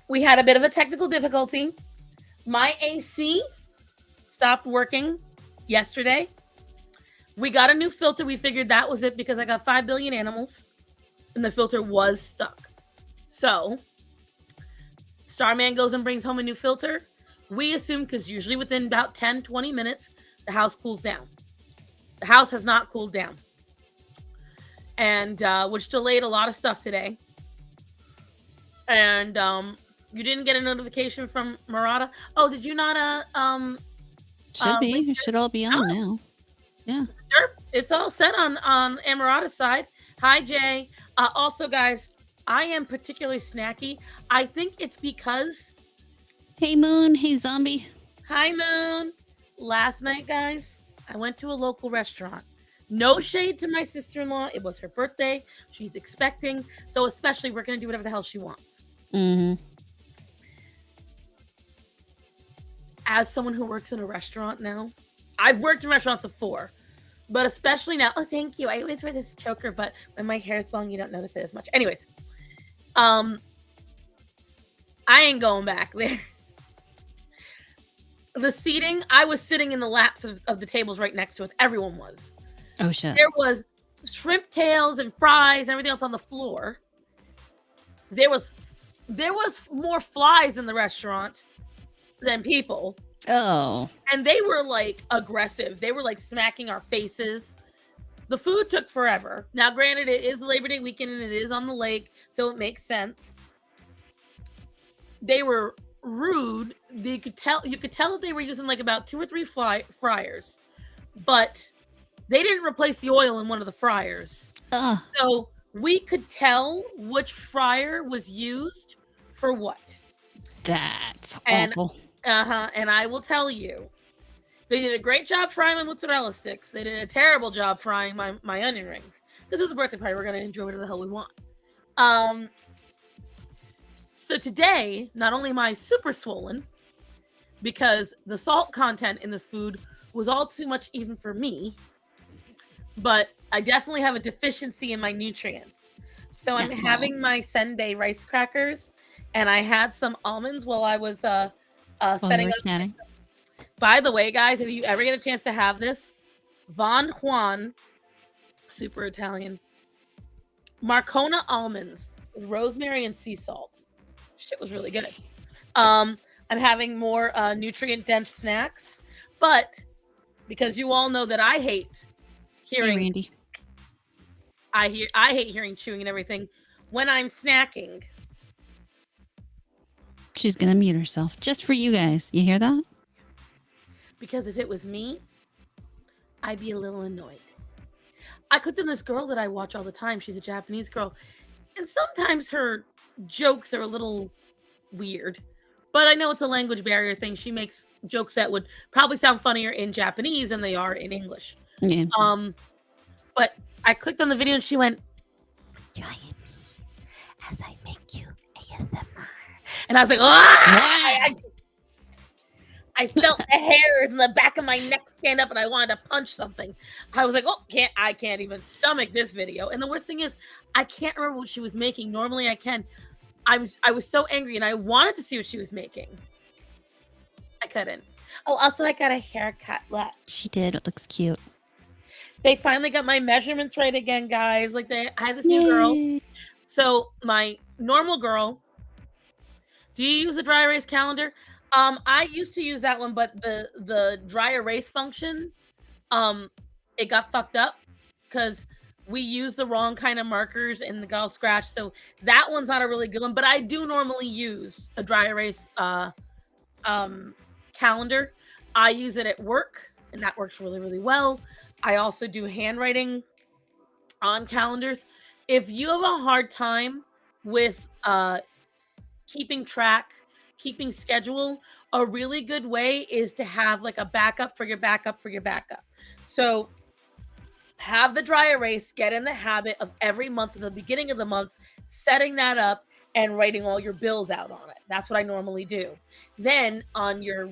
We had a bit of a technical difficulty. My AC stopped working yesterday. We got a new filter. We figured that was it because I got 5 billion animals and the filter was stuck. So, Starman goes and brings home a new filter. We assume because usually within about 10, 20 minutes, the house cools down. The house has not cooled down. And which delayed a lot of stuff today. And you didn't get a notification from Murata. Oh, did you not Should be. It should all be on now. Yeah. Sure. It's all set on Amarata's side. Hi, Jay. Also, guys, I am particularly snacky. I think it's because... Hey, Moon. Hey, Zombie. Hi, Moon. Last night, guys, I went to a local restaurant. No shade to my sister-in-law. It was her birthday. She's expecting. So especially, we're going to do whatever the hell she wants. Mm-hmm. As someone who works in a restaurant now, I've worked in restaurants before, but especially now. Oh, thank you. I always wear this choker, but when my hair is long, you don't notice it as much. Anyways, I ain't going back there. The seating, I was sitting in the laps of the tables right next to us. Everyone was. Oh, shit. There was shrimp tails and fries and everything else on the floor. There was more flies in the restaurant than people. Oh. And they were like aggressive. They were like smacking our faces. The food took forever. Now, granted, it is Labor Day weekend and it is on the lake, so it makes sense. They were rude. You could tell that they were using like about 2 or 3 fryers, but they didn't replace the oil in one of the fryers. So we could tell which fryer was used for what. That's awful. And I will tell you, they did a great job frying my mozzarella sticks. They did a terrible job frying my onion rings. This is a birthday party. We're going to enjoy whatever the hell we want. So today, not only am I super swollen, because the salt content in this food was all too much even for me, but I definitely have a deficiency in my nutrients. So I'm having my Sunday rice crackers, and I had some almonds while I was setting up. By the way, guys, if you ever get a chance to have this, Von Juan, super Italian, Marcona almonds with rosemary and sea salt. Shit was really good. I'm having more nutrient-dense snacks, but because you all know that I hate hearing... Hey, Randy. I hate hearing chewing and everything. When I'm snacking... She's going to mute herself just for you guys. You hear that? Because if it was me, I'd be a little annoyed. I clicked on this girl that I watch all the time. She's a Japanese girl. And sometimes her jokes are a little weird. But I know it's a language barrier thing. She makes jokes that would probably sound funnier in Japanese than they are in English. Yeah. But I clicked on the video and she went, "Join me as I make you ASMR." And I was like, "Ah!" I felt the hairs in the back of my neck stand up and I wanted to punch something. I was like, "Oh, I can't even stomach this video." And the worst thing is, I can't remember what she was making. Normally I can. I was so angry and I wanted to see what she was making. I couldn't. Oh, also I got a haircut. Look. She did. It looks cute. They finally got my measurements right again, guys. Like I have this new girl. So my normal girl. Do you use a dry erase calendar? I used to use that one, but the dry erase function, it got fucked up because we used the wrong kind of markers and the got all scratched. So that one's not a really good one. But I do normally use a dry erase calendar. I use it at work, and that works really, really well. I also do handwriting on calendars. If you have a hard time with keeping track, keeping schedule, a really good way is to have like a backup for your backup for your backup. So have the dry erase, get in the habit of every month at the beginning of the month, setting that up and writing all your bills out on it. That's what I normally do. Then on your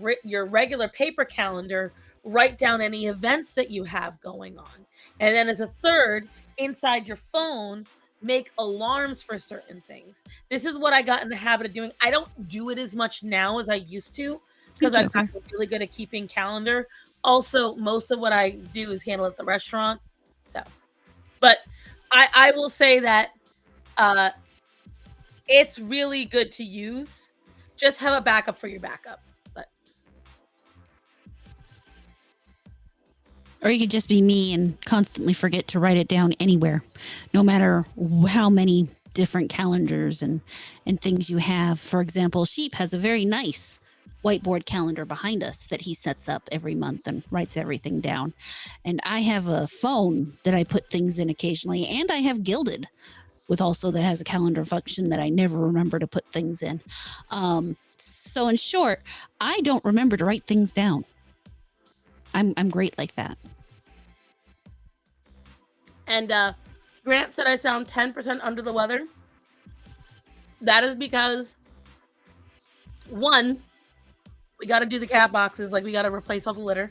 regular paper calendar, write down any events that you have going on. And then as a third, inside your phone, make alarms for certain things. This is what I got in the habit of doing. I don't do it as much now as I used to because I've gotten really good at keeping calendar. Also, most of what I do is handle at the restaurant. So, but I will say that it's really good to use. Just have a backup for your backup. But or you could just be me and constantly forget to write it down anywhere, no matter how many different calendars and things you have. For example, Sheep has a very nice whiteboard calendar behind us that he sets up every month and writes everything down. And I have a phone that I put things in occasionally, and I have Gilded with also that has a calendar function that I never remember to put things in. So in short, I don't remember to write things down. I'm great like that. And Grant said I sound 10% under the weather. That is because, one, we got to do the cat boxes. Like, we got to replace all the litter.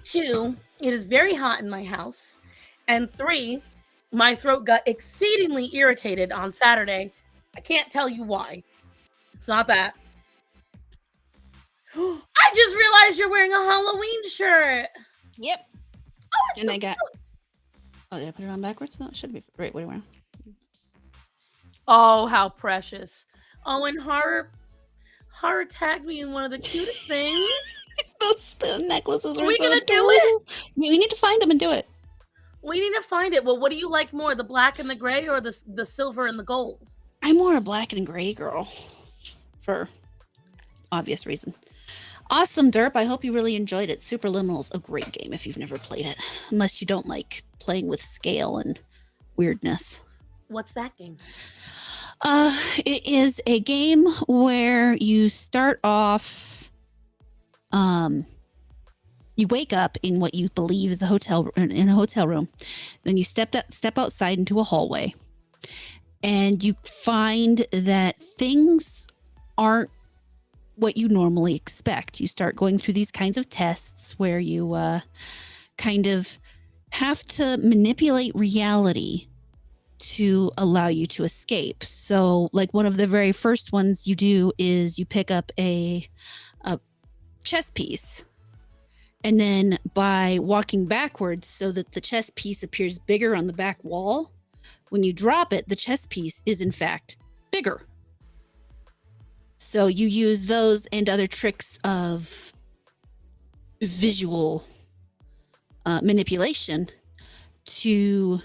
2, it is very hot in my house. And 3, my throat got exceedingly irritated on Saturday. I can't tell you why. It's not that. I just realized you're wearing a Halloween shirt. Yep. Oh, it's And so I got... cute. Oh, did I put it on backwards? No, it should be right way around. Oh, how precious. Oh, and Horror tagged me in one of the cutest things. Those necklaces are we so gonna adorable. do it? We need to find them and do it. We need to find it. Well, what do you like more, the black and the gray or the silver and the gold? I'm more a black and gray girl for obvious reason. Awesome, Derp. I hope you really enjoyed it. Superliminal's a great game if you've never played it, unless you don't like playing with scale and weirdness. What's that game? It is a game where you start off, you wake up in what you believe is a hotel room. Then you step outside into a hallway, and you find that things aren't what you normally expect. You start going through these kinds of tests where you kind of have to manipulate reality to allow you to escape. So, like, one of the very first ones you do is you pick up a chess piece, and then by walking backwards so that the chess piece appears bigger on the back wall, when you drop it, the chess piece is in fact bigger. So you use those and other tricks of visual manipulation to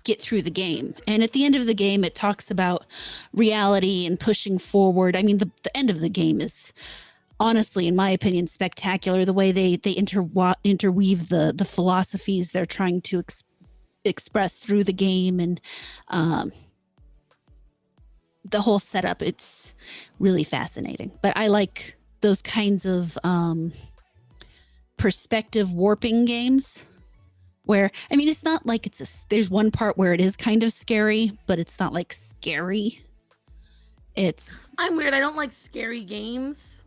get through the game. And at the end of the game, it talks about reality and pushing forward. I mean, the end of the game is honestly, in my opinion, spectacular. The way they interweave the philosophies they're trying to express through the game, and the whole setup, it's really fascinating. But I like those kinds of perspective warping games where, I mean, it's not like there's one part where it is kind of scary, but it's not like scary. I'm weird. I don't like scary games.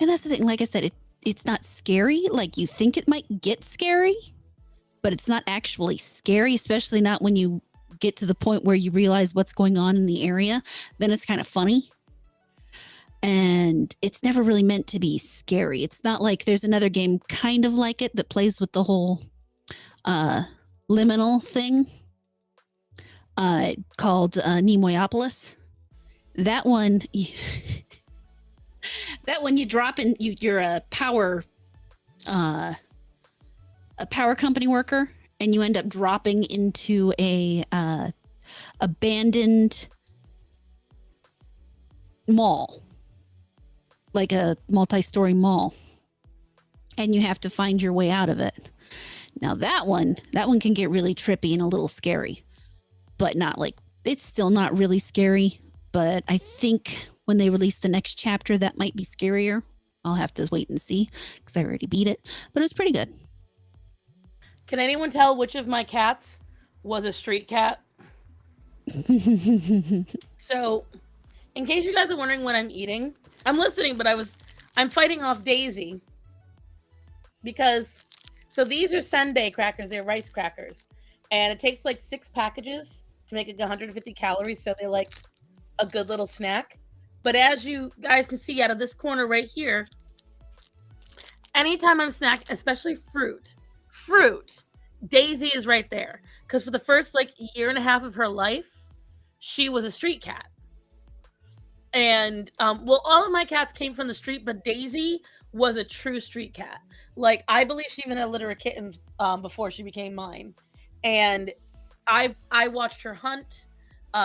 And that's the thing. Like I said, it's not scary. Like you think it might get scary, but it's not actually scary, especially not when you get to the point where you realize what's going on in the area. Then it's kind of funny. And it's never really meant to be scary. It's not like there's another game kind of like it that plays with the whole liminal thing called Nemoyopolis. That one, you drop in, you're a power company worker, and you end up dropping into a abandoned mall, like a multi-story mall, and you have to find your way out of it. Now that one can get really trippy and a little scary, but not like, it's still not really scary. But I think when they release the next chapter, that might be scarier. I'll have to wait and see because I already beat it, but it was pretty good. Can anyone tell which of my cats was a street cat? So, in case you guys are wondering what I'm eating, I'm listening, but I'm fighting off Daisy because, so these are Sunday crackers, they're rice crackers. and it takes like 6 packages to make like 150 calories, so they're like a good little snack. But as you guys can see out of this corner right here, anytime I'm snacking, especially fruit, Daisy is right there. Because for the first like year and a half of her life, she was a street cat. And well, all of my cats came from the street, but Daisy was a true street cat. Like, I believe she even had a litter of kittens before she became mine. And I watched her hunt.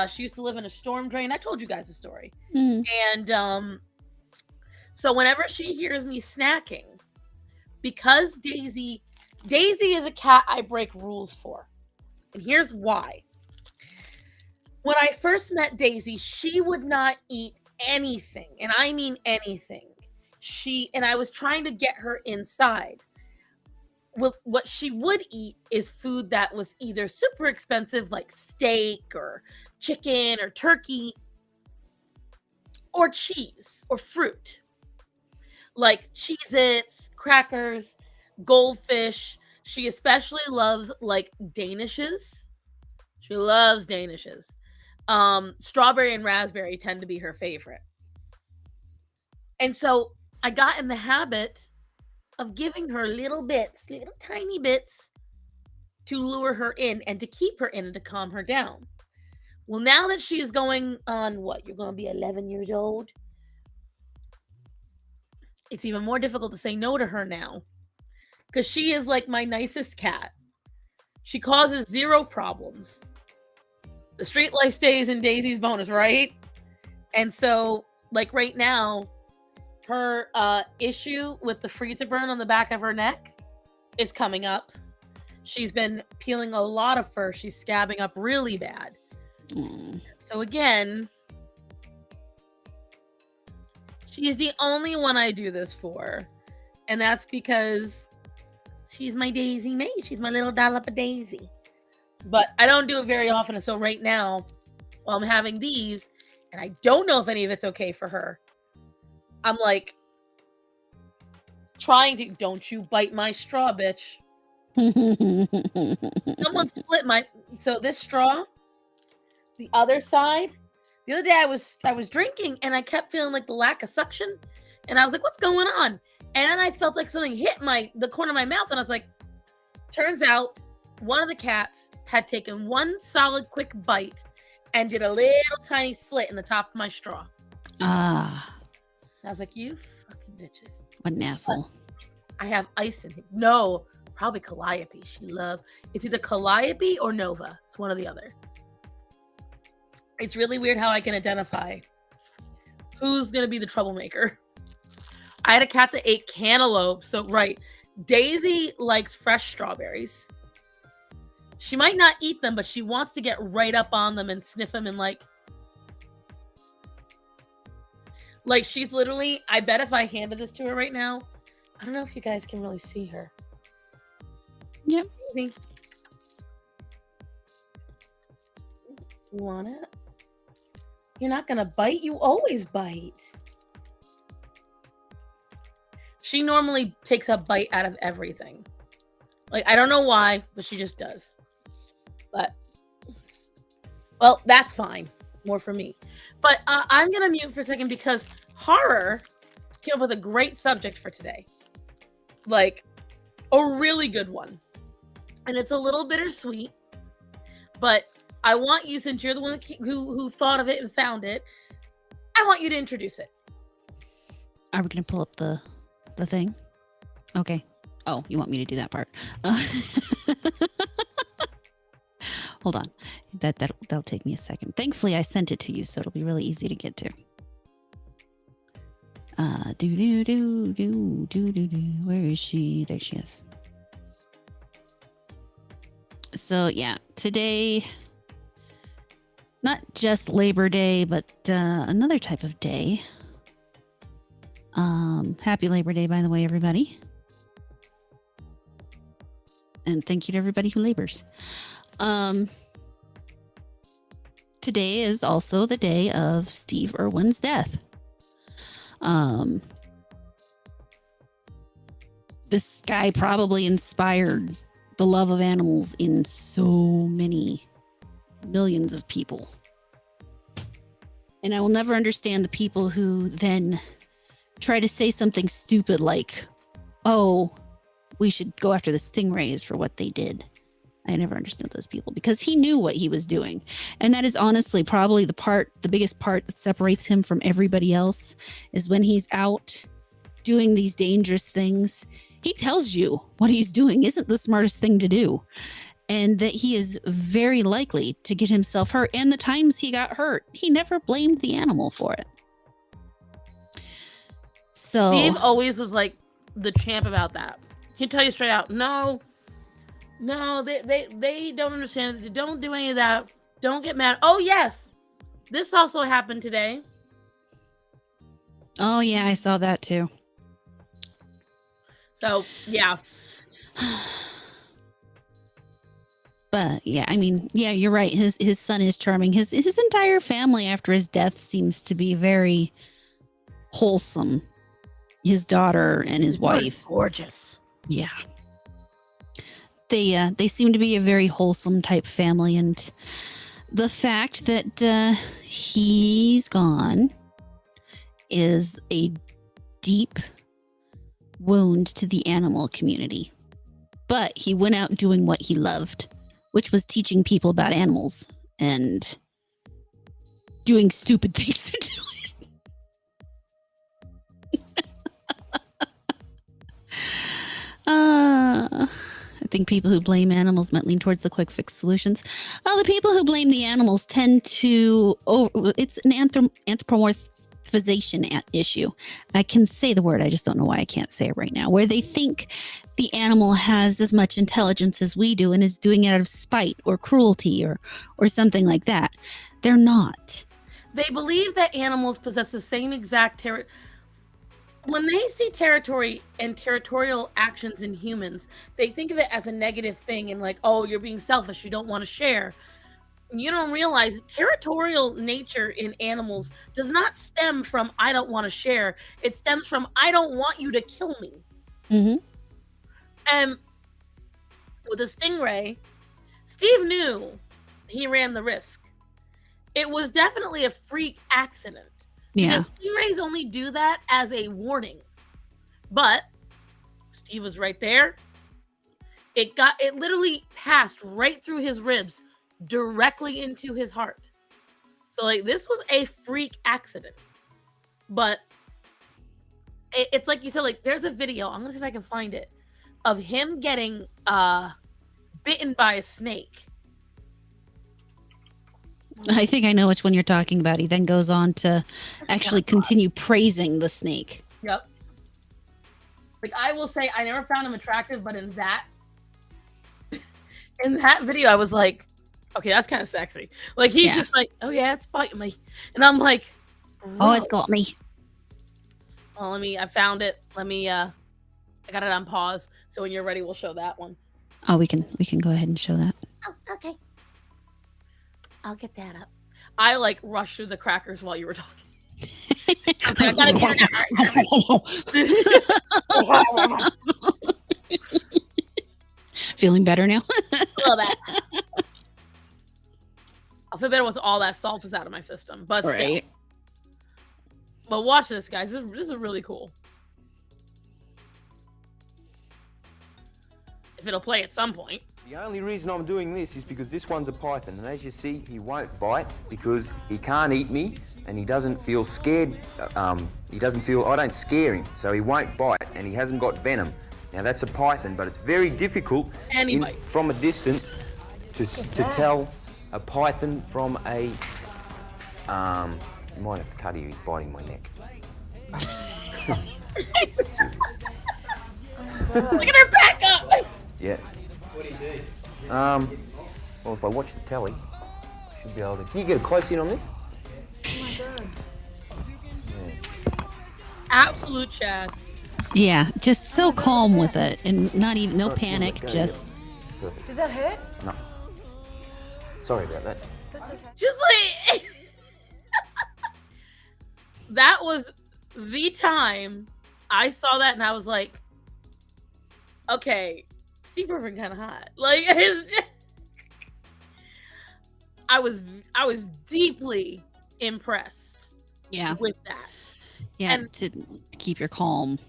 She used to live in a storm drain. I told you guys the story. Mm. And so whenever she hears me snacking, because Daisy is a cat I break rules for. And here's why. When I first met Daisy, she would not eat anything, and I mean anything. And I was trying to get her inside. Well, what she would eat is food that was either super expensive, like steak or chicken or turkey, or cheese or fruit, like Cheez-Its, crackers, goldfish. She especially loves like Danishes. She loves Danishes. Strawberry and raspberry tend to be her favorite. And so I got in the habit of giving her little bits, little tiny bits, to lure her in and to keep her in and to calm her down. Well, now that she is going on what? You're going to be 11 years old? It's even more difficult to say no to her now. Because she is like my nicest cat. She causes 0 problems. The street life stays in Daisy's bonus, right? And so, like right now, her issue with the freezer burn on the back of her neck is coming up. She's been peeling a lot of fur. She's scabbing up really bad. So again, she's the only one I do this for. And that's because she's my Daisy mate. She's my little dollop of Daisy. But I don't do it very often. And so right now, while I'm having these, and I don't know if any of it's okay for her, I'm like trying to, don't you bite my straw, bitch. Someone split my, so this straw, the other side, the other day I was drinking and I kept feeling like the lack of suction. And I was like, what's going on? And I felt like something hit the corner of my mouth. And I was like, turns out one of the cats had taken one solid quick bite and did a little tiny slit in the top of my straw. Ah. I was like, you fucking bitches. What an asshole. But I have ice in here. No, probably Calliope. It's either Calliope or Nova. It's one or the other. It's really weird how I can identify who's going to be the troublemaker. I had a cat that ate cantaloupe. So, right. Daisy likes fresh strawberries. She might not eat them, but she wants to get right up on them and sniff them and like she's literally, I bet if I handed this to her right now, I don't know if you guys can really see her. Yep. You want it? You're not going to bite? You always bite. She normally takes a bite out of everything. Like, I don't know why, but she just does. But, well, that's fine. More for me. But I'm going to mute for a second because horror came up with a great subject for today. Like, a really good one. And it's a little bittersweet. But I want you, since you're the one who thought of it and found it, I want you to introduce it. Are we going to pull up the thing? Okay. Oh, you want me to do that part? Hold on. That'll take me a second. Thankfully, I sent it to you, so it'll be really easy to get to. Where is she? There she is. So yeah, today, not just Labor Day, but another type of day. Happy Labor Day, by the way, everybody. And thank you to everybody who labors. Today is also the day of Steve Irwin's death. This guy probably inspired the love of animals in so many millions of people. And I will never understand the people who then try to say something stupid like, oh, we should go after the stingrays for what they did. I never understood those people because he knew what he was doing. And that is honestly probably the biggest part that separates him from everybody else is when he's out doing these dangerous things. He tells you what he's doing isn't the smartest thing to do. And that he is very likely to get himself hurt. And the times he got hurt, he never blamed the animal for it. So Steve always was like the champ about that. He'd tell you straight out, no, they don't understand. They don't do any of that. Don't get mad. Oh, yes. This also happened today. Oh, yeah, I saw that too. So, yeah. But yeah, I mean, yeah, you're right. His son is charming. His entire family after his death seems to be very wholesome. His daughter and his wife, gorgeous. Yeah, they seem to be a very wholesome type family, and the fact that he's gone is a deep wound to the animal community. But he went out doing what he loved, which was teaching people about animals and doing stupid things to do it. I think people who blame animals might lean towards the quick fix solutions. Well, the people who blame the animals tend to... it's an anthropomorphization issue. I can say the word, I just don't know why I can't say it right now. Where they think the animal has as much intelligence as we do and is doing it out of spite or cruelty or something like that. They're not. They believe that animals possess the same exact when they see territory and territorial actions in humans, they think of it as a negative thing and like, oh, you're being selfish, you don't want to share. You don't realize territorial nature in animals does not stem from I don't want to share. It stems from I don't want you to kill me. Mm-hmm. And with a stingray, Steve knew he ran the risk. It was definitely a freak accident. Yeah. Because stingrays only do that as a warning. But Steve was right there. It literally passed right through his ribs, directly into his heart. So like this was a freak accident. But it's like you said, like there's a video, I'm gonna see if I can find it, of him getting bitten by a snake. I think I know which one you're talking about. He then goes on to actually continue praising the snake. Yep. Like I will say, I never found him attractive, but in that video, I was like, okay, that's kind of sexy. Like he's just like, oh yeah, it's biting me, and I'm like, oh, it's got me. Well, I found it. I got it on pause, so when you're ready, we'll show that one. Oh, we can go ahead and show that. Oh, okay. I'll get that up. I like rushed through the crackers while you were talking. I gotta get it. Feeling better now? A little bit. I'll feel better once all that salt is out of my system. But still. Right. But watch this, guys. This is really cool. If it'll play at some point. The only reason I'm doing this is because this one's a python, and as you see, he won't bite because he can't eat me, and he doesn't feel scared. I don't scare him, so he won't bite, and he hasn't got venom. Now that's a python, but it's very difficult from a distance to tell a python from a. You might have to cut here. He's biting my neck. Look at her back up. Yeah. What do you do? Well, if I watch the telly, I should be able to. Can you get a close in on this? Oh my god. Yeah. Absolute Chad. Yeah, just so calm with it, and not even no panic. Just. Did that hurt? No. Sorry about that. That's okay. Just like that was the time I saw that, and I was like, okay. Steve Irwin kind of hot. Like his, I was deeply impressed Yeah. with that. Yeah. And to keep your calm.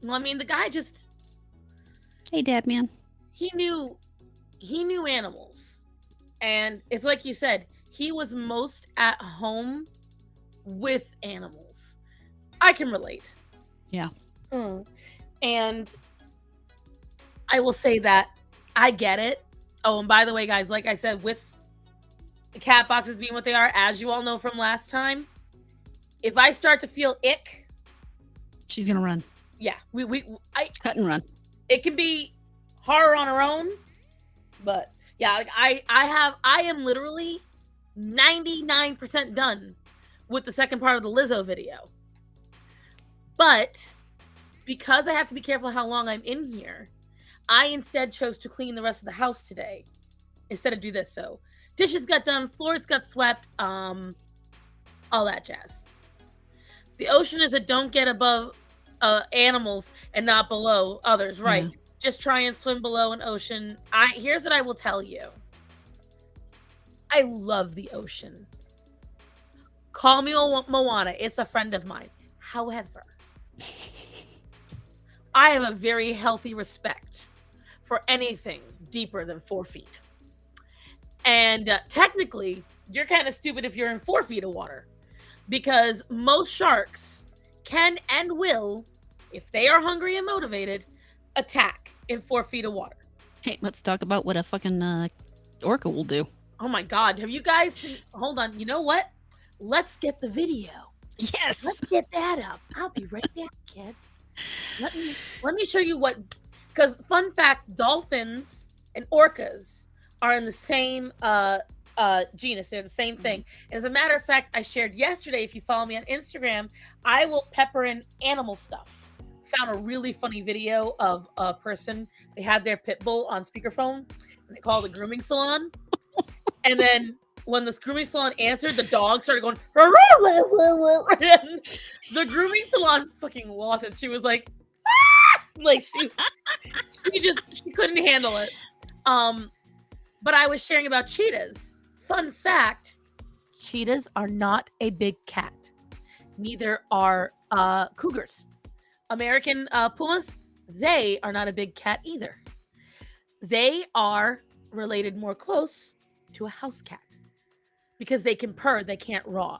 well, I mean, the guy just Hey, Dad, man. he knew animals, and it's like you said, he was most at home with animals. I can relate. Yeah. And I will say that I get it. Oh, and by the way, guys, like I said, with the cat boxes being what they are, as you all know from last time, if I start to feel ick, She's gonna run. yeah, Cut and run. it can be horror on her own, but yeah, like I am literally 99% done with the second part of the Lizzo video. But because I have to be careful how long I'm in here, I instead chose to clean the rest of the house today instead of do this. So dishes got done, floors got swept, all that jazz. The ocean is a don't get above animals and not below others, right? Yeah. Just try and swim below an ocean. Here's what I will tell you. I love the ocean. Call me Moana. It's a friend of mine. However, I have a very healthy respect for anything deeper than 4 feet. And technically, you're kind of stupid if you're in 4 feet of water, because most sharks can and will, if they are hungry and motivated, attack in 4 feet of water. Hey, let's talk about what a fucking orca will do. Oh my God. Have you guys seen? Hold on. You know what? Let's get the video. Yes. Let's get that up. I'll be right back, kids. Let me show you what, because fun fact, dolphins and orcas are in the same genus. They're the same thing. As a matter of fact, I shared yesterday, if you follow me on Instagram, I will pepper in animal stuff. Found a really funny video of a person, they had their pit bull on speakerphone and they called a grooming salon. And then when this grooming salon answered, the dog started going, and the grooming salon fucking lost it. She was like, ah! Like she couldn't handle it. But I was sharing about cheetahs. Fun fact, cheetahs are not a big cat. Neither are cougars. American pumas, they are not a big cat either. They are related more close to a house cat because they can purr, they can't roar.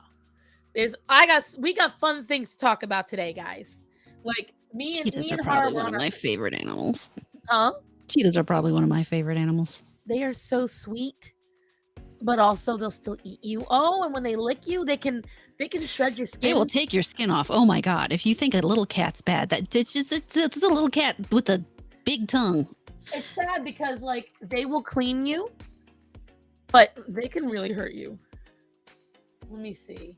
We got fun things to talk about today, guys. Like Cheetahs are and probably Har one of my favorite animals. Huh? Cheetahs are probably one of my favorite animals. They are so sweet, but also they'll still eat you. Oh, and when they lick you, they can shred your skin. They will take your skin off. Oh my God! If you think a little cat's bad, it's a little cat with a big tongue. It's sad because like they will clean you, but they can really hurt you. Let me see.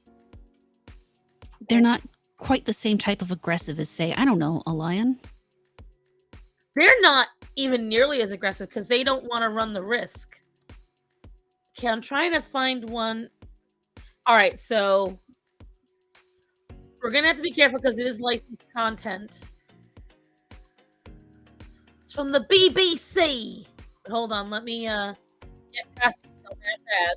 They're not quite the same type of aggressive as, say, I don't know, a lion. They're not even nearly as aggressive because they don't want to run the risk. Okay, I'm trying to find one. All right, so we're gonna have to be careful because it is licensed content. It's from the BBC. But hold on, let me get past it. Oh, there's that.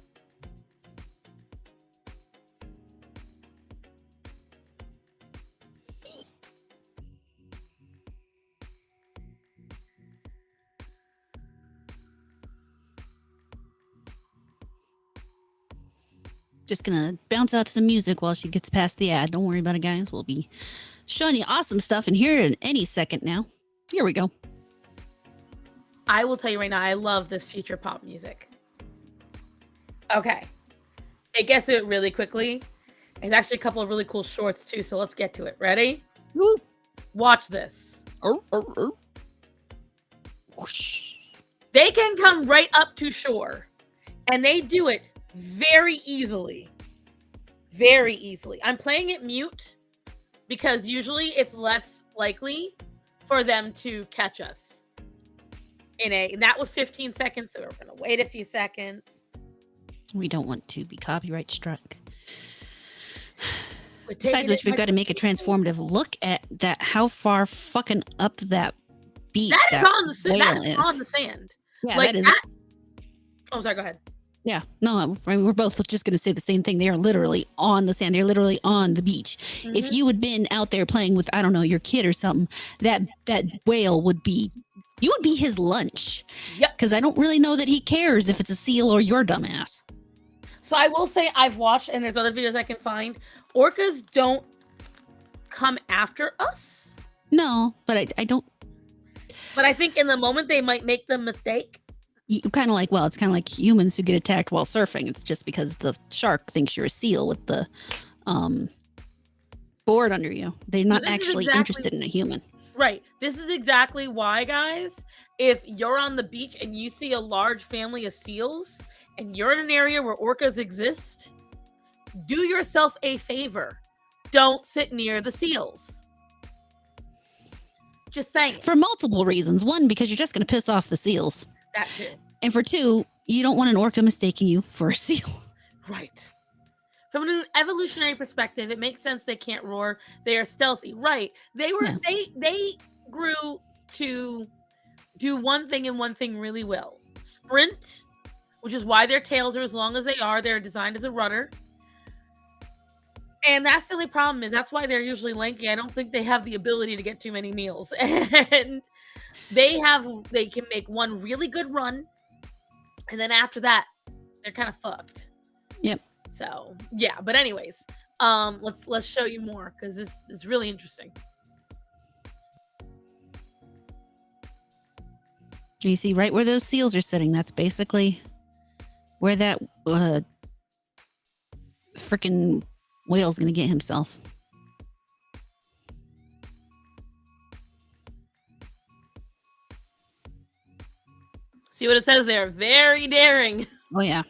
Just gonna bounce out to the music while she gets past the ad. Don't worry about it, guys. We'll be showing you awesome stuff in here in any second now. Here we go. I will tell you right now, I love this future pop music. Okay. It gets to it really quickly. There's actually a couple of really cool shorts too, so let's get to it. Ready? Woo. Watch this. Whoosh. They can come right up to shore, and they do it very easily. Very easily. I'm playing it mute because usually it's less likely for them to catch us. And that was 15 seconds, so we're going to wait a few seconds. We don't want to be copyright struck. We're taking Besides which, it we've like- got to make a transformative look at that. How far fucking up that beach That is on the sand. whale That is is. on the sand. Yeah, Like that is. that. Oh, sorry. Go ahead. Yeah, no, I mean, we're both just going to say the same thing. They are literally on the sand. They're literally on the beach. If Mhm. you had been out there playing with, I don't know, your kid or something, that whale would be, you would be his lunch. Yep. Because I don't really know that he cares if it's a seal or your dumbass. So I will say I've watched, and there's other videos I can find. Orcas don't come after us, No, but I don't. but I think in the moment they might make the mistake. You kind of like, well, it's kind of like humans who get attacked while surfing. It's just because the shark thinks you're a seal with the board under you. They're not this is actually exactly- interested in a human. Right. This is exactly why, guys, if you're on the beach and you see a large family of seals and you're in an area where orcas exist, do yourself a favor. Don't sit near the seals. Just saying. For multiple reasons. One, because you're just going to piss off the seals. That too. And for two, you don't want an orca mistaking you for a seal. Right. From an evolutionary perspective, it makes sense they can't roar. They are stealthy. Right. They were they grew to do one thing and one thing really well. Sprint, which is why their tails are as long as they are. They're designed as a rudder. And that's the only problem is that's why they're usually lanky. I don't think they have the ability to get too many meals. And they can make one really good run. And then after that, they're kind of fucked. Yep. So yeah, but anyways, let's show you more because this is really interesting. You see right where those seals are sitting. That's basically where that freaking whale's gonna get himself. See what it says there? Very daring. Oh yeah.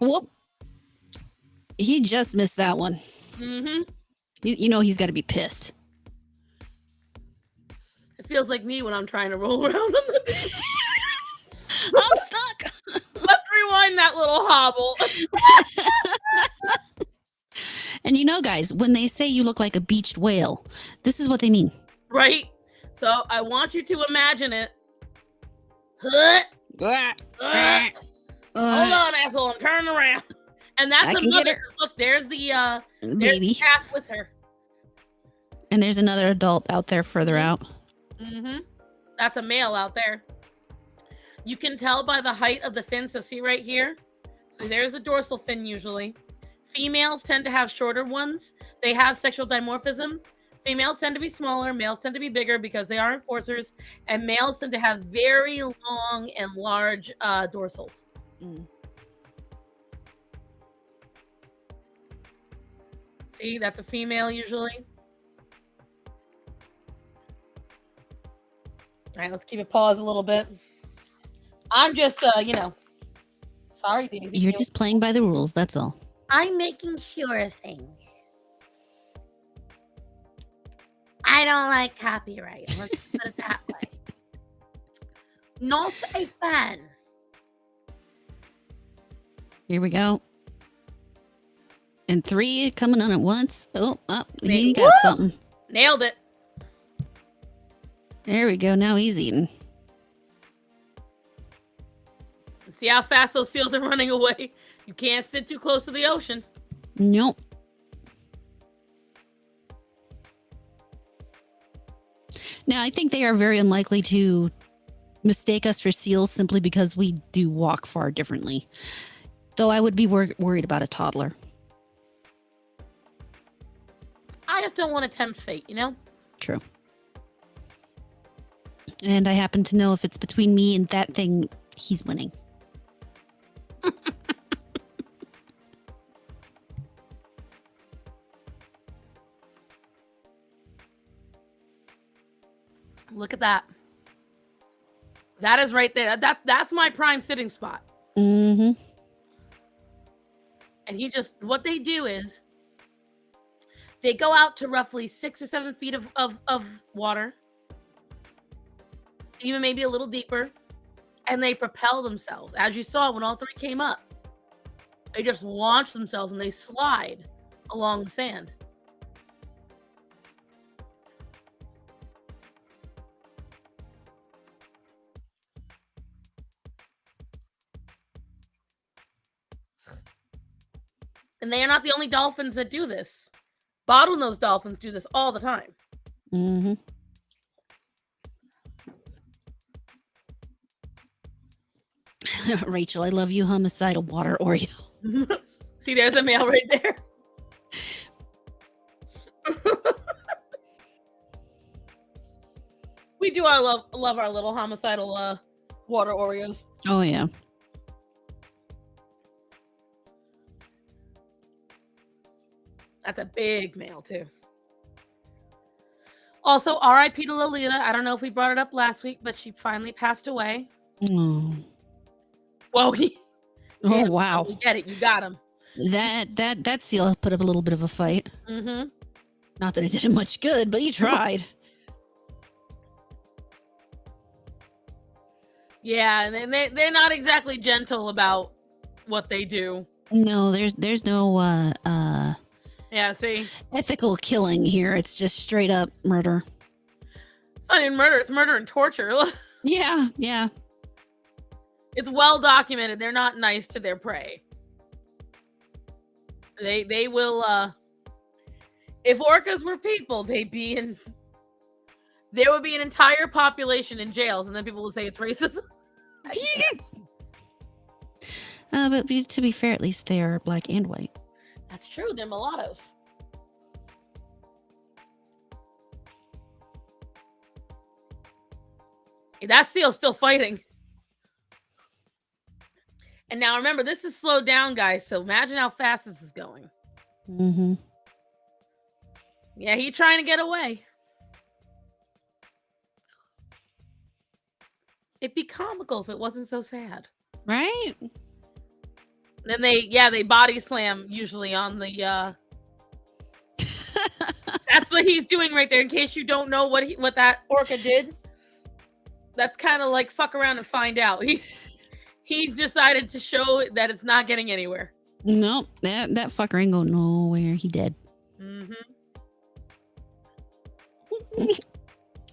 Whoop. He just missed that one. Mm-hmm. You know he's got to be pissed. It feels like me when I'm trying to roll around on the beach. I'm stuck. Let's rewind that little hobble. And you know, guys, when they say you look like a beached whale, this is what they mean. Right? So I want you to imagine it. Hold on, asshole. I'm turning around. And I that's can a get mother. her. Look, there's the Baby. cat with her. And there's another adult out there further out. Mm-hmm. That's a male out there. You can tell by the height of the fin. So see right here. So there's the dorsal fin usually. Females tend to have shorter ones. They have sexual dimorphism. Females tend to be smaller. Males tend to be bigger because they are enforcers. And males tend to have very long and large dorsals. Mm. See, that's a female usually. All right, let's keep it paused a little bit. I'm just, sorry, Daisy. You're just playing by the rules. That's all. I'm making sure of things. I don't like copyright. Let's put it that way. Not a fan. Here we go. And 3 coming on at once. Oh, he got something. Nailed it. There we go. Now he's eating. See how fast those seals are running away? You can't sit too close to the ocean. Nope. Now, I think they are very unlikely to mistake us for seals simply because we do walk far differently. Though I would be worried about a toddler. I just don't want to tempt fate, you know? True. And I happen to know if it's between me and that thing, he's winning. Look at that. That is right there. That's my prime sitting spot. Mm-hmm. And what they do is they go out to roughly 6 or 7 feet of water, even maybe a little deeper, and they propel themselves. As you saw when all 3 came up, they just launch themselves and they slide along the sand. And they are not the only dolphins that do this. Bottlenose dolphins do this all the time. Mm-hmm. Rachel, I love you, homicidal water Oreo. See, there's a male right there. We do love our little homicidal water Oreos. Oh yeah. That's a big male too. Also, R.I.P. to Lolita. I don't know if we brought it up last week, but she finally passed away. Oh. Whoa. Oh wow. You get it. You got him. That seal put up a little bit of a fight. Mm-hmm. Not that it did him much good, but he tried. Yeah, and they're not exactly gentle about what they do. No, there's no Yeah, see? ethical killing here. It's just straight up murder. It's not even murder, it's murder and torture. Yeah. It's well documented. They're not nice to their prey. They will if orcas were people, there would be an entire population in jails, and then people will say it's racism. But to be fair, at least they are black and white. That's true. They're mulattoes. That seal's still fighting. And now remember, this is slowed down, guys. So imagine how fast this is going. Mm-hmm. Yeah, he's trying to get away. It'd be comical if it wasn't so sad. Right? Then they body slam usually on the That's what he's doing right there. In case you don't know what that orca did. That's kind of like fuck around and find out. He's decided to show that it's not getting anywhere. Nope, that fucker ain't going nowhere. He dead. Mm-hmm.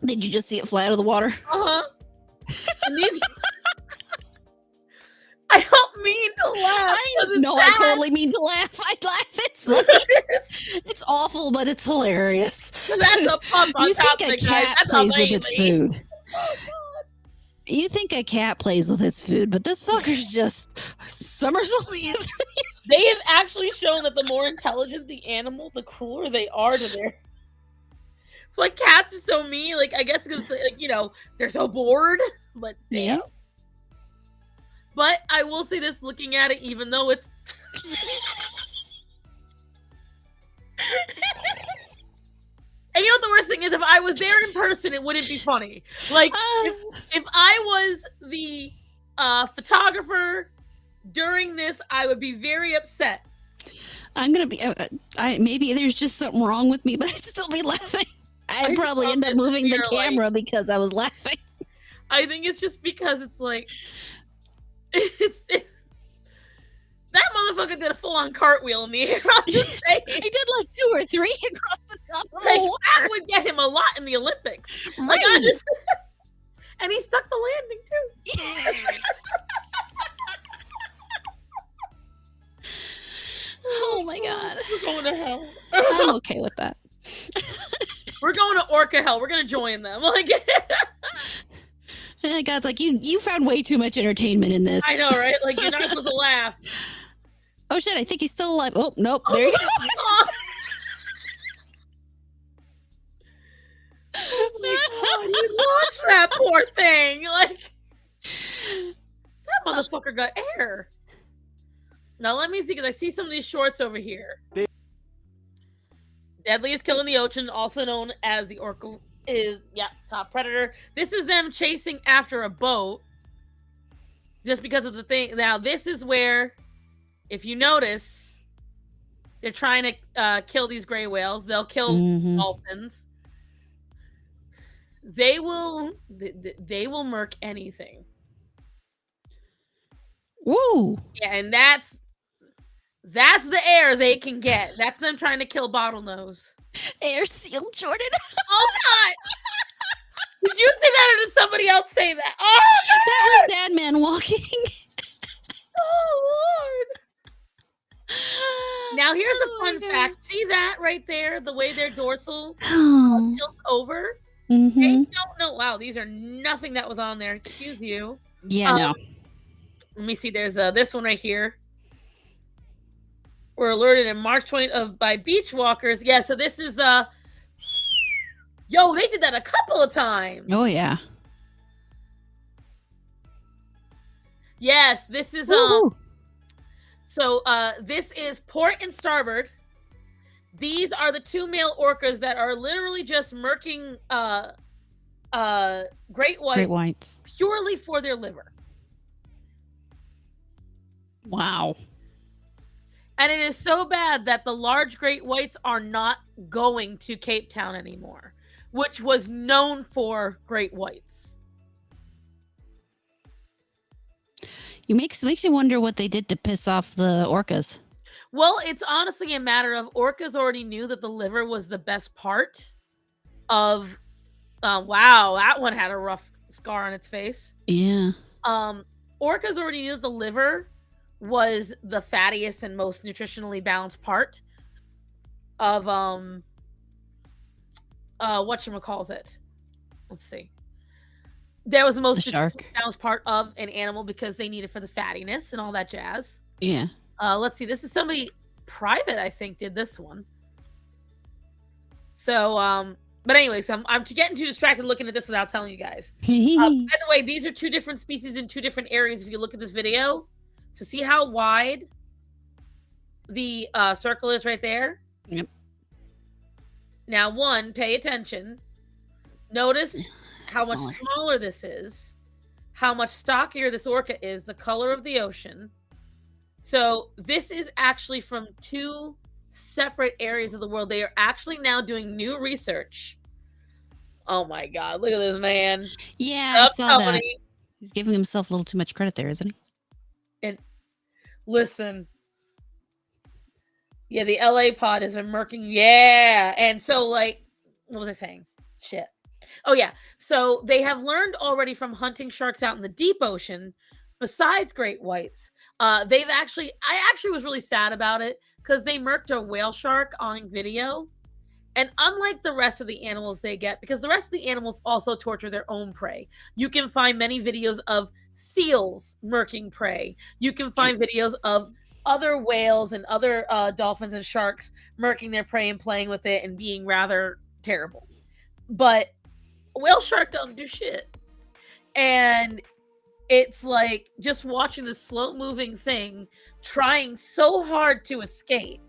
Did you just see it fly out of the water? Uh-huh. I don't mean to laugh. I totally mean to laugh. I'd laugh. It's funny. It's awful, but it's hilarious. That's a pump on you top think of a it, guys. cat That's plays a with its food? Oh, God. You think a cat plays with its food, but this fucker's just somersaulting. They have actually shown that the more intelligent the animal, the crueler they are to their. That's why cats are so mean. Like, I guess because they're so bored. But damn. Yeah. But I will say this, looking at it, even though it's. And you know what the worst thing is? If I was there in person, it wouldn't be funny. Like, if I was the photographer during this, I would be very upset. I'm gonna be. Maybe there's just something wrong with me, but I'd still be laughing. I'd probably end up moving the camera because I was laughing. I think it's just because it's like, it's that motherfucker did a full-on cartwheel in the air. I'm just saying. He did like 2 or 3 across the top of the Like, water. that would get him a lot in the Olympics. Like, Right. And he stuck the landing too. Oh my God. We're going to hell. I'm okay with that. We're going to Orca hell. We're gonna join them. Like, And God's like, you found way too much entertainment in this. I know, right? Like, you're not supposed to laugh. Oh shit, I think he's still alive. Oh, nope. There you go. Oh my God, you launched that poor thing. Like, that motherfucker got air. Now let me see, because I see some of these shorts over here. Deadliest kill in the ocean, also known as the orca, is top predator. This is them chasing after a boat, just because of the thing. Now this is where, if you notice, they're trying to kill these gray whales. They'll kill dolphins. They will murk anything. Woo! Yeah, and that's the air they can get. That's them trying to kill bottlenose. Air seal Jordan. Oh God! Did you say that, or did somebody else say that? Oh God! That was Dad Man walking. Oh Lord! Now here's a Oh my fun fact. See that right there? The way their dorsal Oh. tilts over. Mm-hmm. They don't know. Wow, these are nothing that was on there. Excuse you. Yeah, no. Let me see. There's this one right here. We're alerted in March 20th by beach walkers. Yeah, so this is yo, they did that a couple of times. Oh yeah. Yes, this is Woohoo. so this is port and starboard. These are the two male orcas that are literally just murking great whites purely for their liver. Wow. And it is so bad that the large great whites are not going to Cape Town anymore, which was known for great whites. Makes you wonder what they did to piss off the orcas. Well, it's honestly a matter of orcas already knew that the liver was the best part of wow, that one had a rough scar on its face. Yeah. Orcas already knew that the liver was the fattiest and most nutritionally balanced part of whatchamacallit. Let's see. That was the most balanced part of an animal because they need it for the fattiness and all that jazz. Yeah. Let's see. This is somebody private, I think, did this one. So, but anyways, I'm getting too distracted looking at this without telling you guys. By the way, these are two different species in two different areas. If you look at this video, so see how wide the circle is right there. Yep. Now, one, pay attention. Notice how much smaller this is, how much stockier this orca is, the color of the ocean. So this is actually from two separate areas of the world. They are actually now doing new research. Oh my God, look at this man. Yeah, I saw that. He's giving himself a little too much credit there, isn't he? And listen. Yeah, the LA pod has been murking. Yeah. And so, like, what was I saying? Shit. Oh, yeah. So they have learned already from hunting sharks out in the deep ocean, besides great whites. I actually was really sad about it because they murked a whale shark on video. And unlike the rest of the animals they get, because the rest of the animals also torture their own prey. You can find many videos of seals murking prey. You can find videos of other whales and other dolphins and sharks murking their prey and playing with it and being rather terrible. But a whale shark don't do shit. And it's like just watching this slow moving thing trying so hard to escape.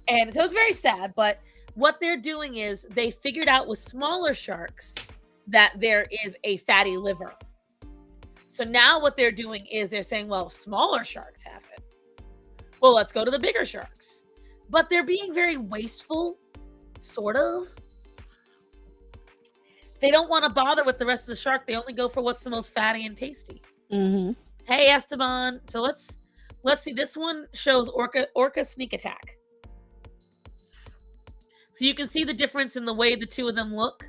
And so it's very sad, but what they're doing is they figured out with smaller sharks that there is a fatty liver. So now what they're doing is they're saying, well, smaller sharks have it. Well, let's go to the bigger sharks. But they're being very wasteful, sort of. They don't want to bother with the rest of the shark. They only go for what's the most fatty and tasty. Mm-hmm. Hey, Esteban. So let's see. This one shows orca sneak attack. So you can see the difference in the way the two of them look.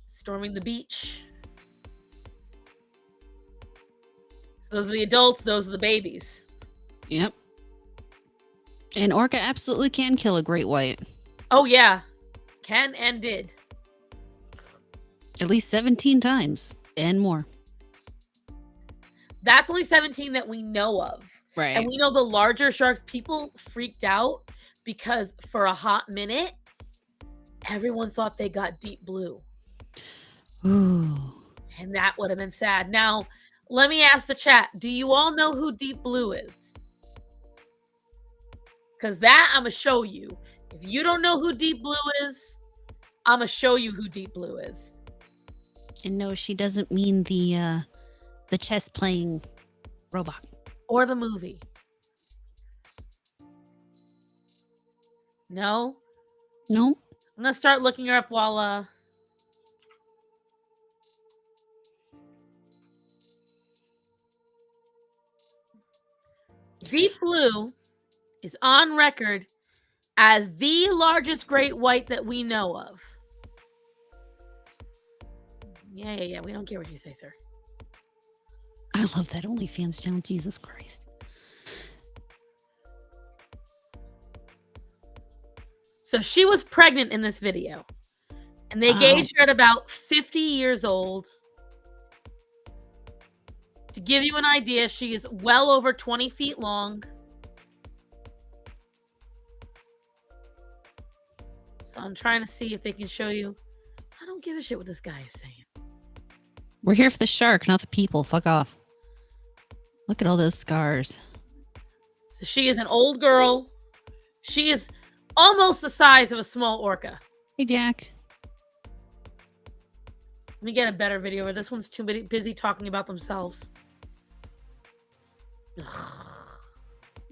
Storming the beach. So those are the adults, those are the babies. Yep. An orca absolutely can kill a great white. Oh, yeah. Can and did. At least 17 times and more. That's only 17 that we know of. Right. And we know the larger sharks, people freaked out because for a hot minute, everyone thought they got deep blue. Ooh. And that would have been sad. Now, let me ask the chat. Do you all know who deep blue is? Because that I'm going to show you. If you don't know who deep blue is, I'm going to show you who deep blue is. And no, she doesn't mean the chess playing robot. Or the movie. No? No. I'm going to start looking her up while... Deep blue is on record as the largest great white that we know of. Yeah. We don't care what you say, sir. I love that OnlyFans channel. Jesus Christ. So she was pregnant in this video. And they Wow. gauged her at about 50 years old. To give you an idea, she is well over 20 feet long. So I'm trying to see if they can show you. I don't give a shit what this guy is saying. We're here for the shark, not the people. Fuck off. Look at all those scars. So she is an old girl. She is almost the size of a small orca. Hey, Jack. Let me get a better video where this one's too busy talking about themselves.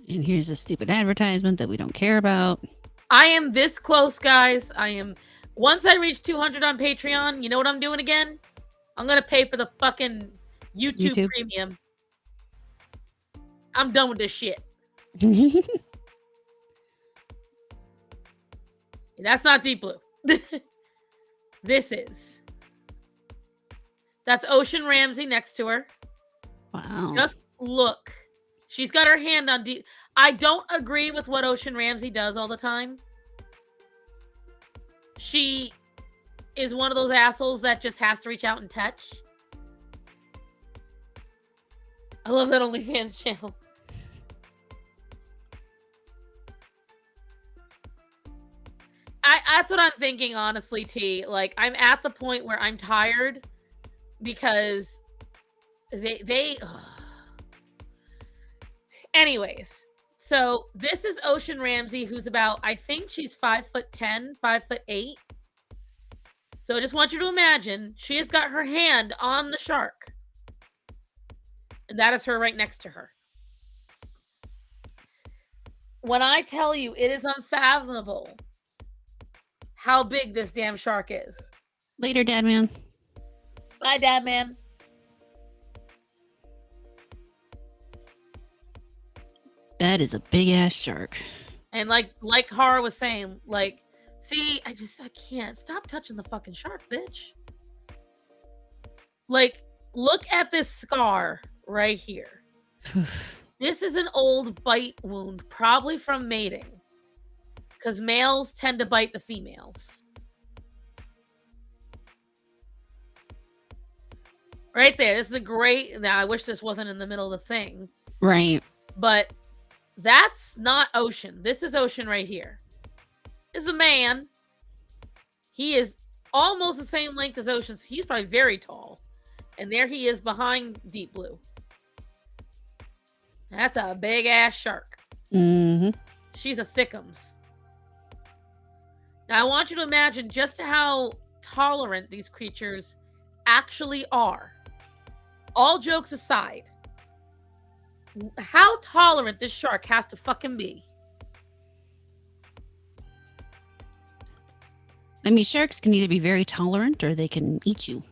And here's a stupid advertisement that we don't care about. I am this close, guys. Once I reach 200 on Patreon, you know what I'm doing again? I'm going to pay for the fucking YouTube Premium. I'm done with this shit. That's not Deep Blue. This is. That's Ocean Ramsey next to her. Wow. Just look. She's got her hand on Deep. I don't agree with what Ocean Ramsey does all the time. She is one of those assholes that just has to reach out and touch. I love that OnlyFans channel. That's what I'm thinking, honestly, T. Like, I'm at the point where I'm tired because they Anyways, so this is Ocean Ramsey, who's about, I think she's 5'10", 5'8". So I just want you to imagine she has got her hand on the shark. And that is her right next to her. When I tell you it is unfathomable how big this damn shark is. Later, Dad Man. Bye, Dad Man. That is a big ass shark. And like Hara was saying, like, see, I can't. Stop touching the fucking shark, bitch. Like, look at this scar right here. This is an old bite wound, probably from mating. Because males tend to bite the females. Right there. This is a great... Now, I wish this wasn't in the middle of the thing. Right. But that's not Ocean. This is Ocean right here. This is a man. He is almost the same length as Ocean. So he's probably very tall. And there he is behind Deep Blue. That's a big-ass shark. Mm-hmm. She's a thickums. Now, I want you to imagine just how tolerant these creatures actually are. All jokes aside, how tolerant this shark has to fucking be. I mean, sharks can either be very tolerant or they can eat you.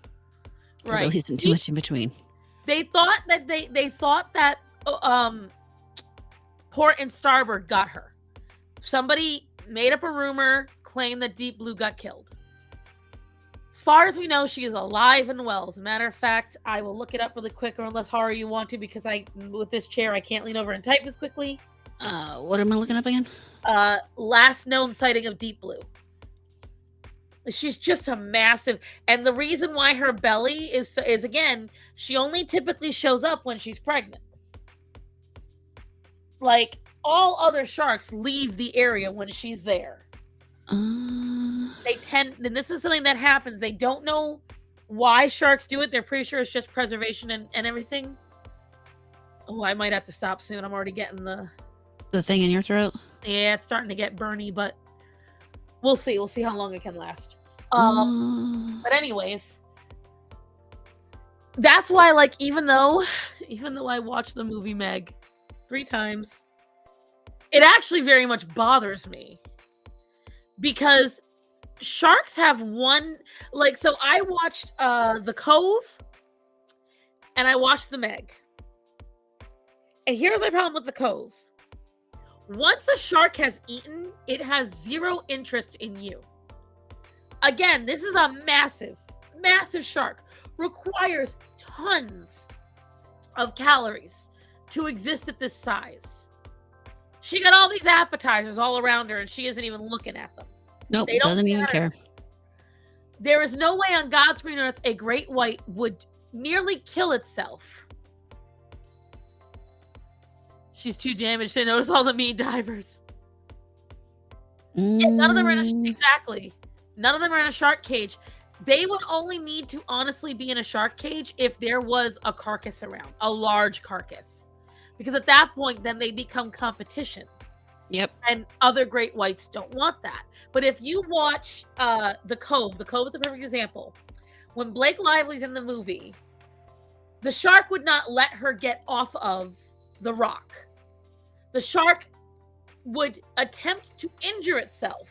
There Right. really isn't too much in between. They thought that they thought that Port and Starboard got her. Somebody made up a rumor, claimed that Deep Blue got killed. As far as we know, she is alive and well. As a matter of fact, I will look it up really quick, or unless Hara you want to, because with this chair I can't lean over and type as quickly. What am I looking up again? Last known sighting of Deep Blue. She's just a massive, and the reason why her belly is again, she only typically shows up when she's pregnant. Like, all other sharks leave the area when she's there. They tend, and this is something that happens, they don't know why sharks do it. They're pretty sure it's just preservation and everything. Oh, I might have to stop soon. I'm already getting the thing in your throat? Yeah, it's starting to get burny, but we'll see. We'll see how long it can last. But anyways, that's why, like, even though I watched the movie Meg 3 times, it actually very much bothers me. Because sharks have one, like, so I watched The Cove and I watched the Meg. And here's my problem with The Cove. Once a shark has eaten, it has zero interest in you. Again, this is a massive, massive shark. Requires tons of calories to exist at this size. She got all these appetizers all around her, and she isn't even looking at them. Nope, They don't doesn't even matter. care. There is no way on God's green earth a great white would nearly kill itself. She's too damaged to notice all the mean divers. Yeah, none of them are in exactly. None of them are in a shark cage. They would only need to honestly be in a shark cage if there was a carcass around, a large carcass. Because at that point, then they become competition. Yep. And other great whites don't want that. But if you watch The Cove is a perfect example. When Blake Lively's in the movie, the shark would not let her get off of the rock. The shark would attempt to injure itself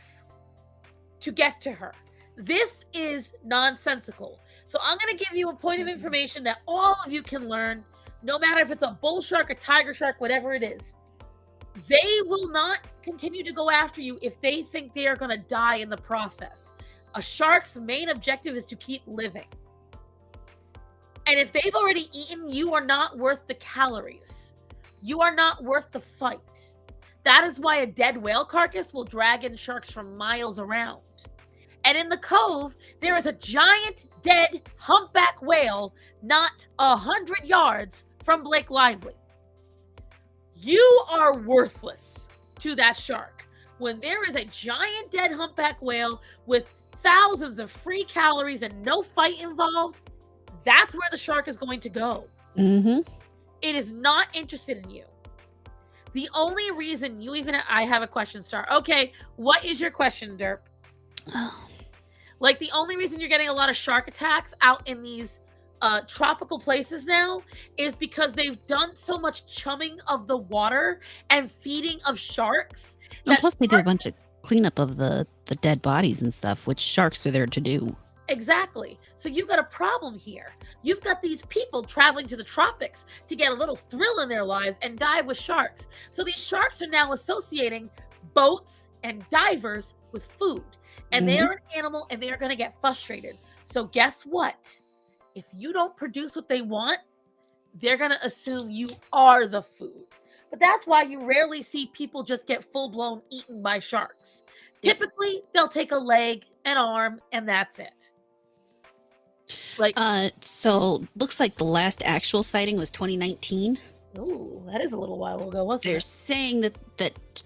to get to her. This is nonsensical. So I'm going to give you a point of information that all of you can learn, no matter if it's a bull shark, a tiger shark, whatever it is. They will not continue to go after you if they think they are going to die in the process. A shark's main objective is to keep living. And if they've already eaten, you are not worth the calories. You are not worth the fight. That is why a dead whale carcass will drag in sharks from miles around. And in the Cove, there is a giant dead humpback whale not 100 yards from Blake Lively. You are worthless to that shark. When there is a giant dead humpback whale with thousands of free calories and no fight involved, that's where the shark is going to go. Mm-hmm. It is not interested in you. The only reason you even... I have a question, Star. Okay, what is your question, Derp? Like, the only reason you're getting a lot of shark attacks out in these tropical places now is because they've done so much chumming of the water and feeding of sharks. And plus, they do a bunch of cleanup of the dead bodies and stuff, which sharks are there to do. Exactly. So you've got a problem here. You've got these people traveling to the tropics to get a little thrill in their lives and dive with sharks. So these sharks are now associating boats and divers with food. And they are an animal and they are going to get frustrated. So guess what? If you don't produce what they want, they're going to assume you are the food. But that's why you rarely see people just get full-blown eaten by sharks. Typically, they'll take a leg, an arm, and that's it. Like, so looks like the last actual sighting was 2019. ooh, that is a little while ago, wasn't They're it? saying that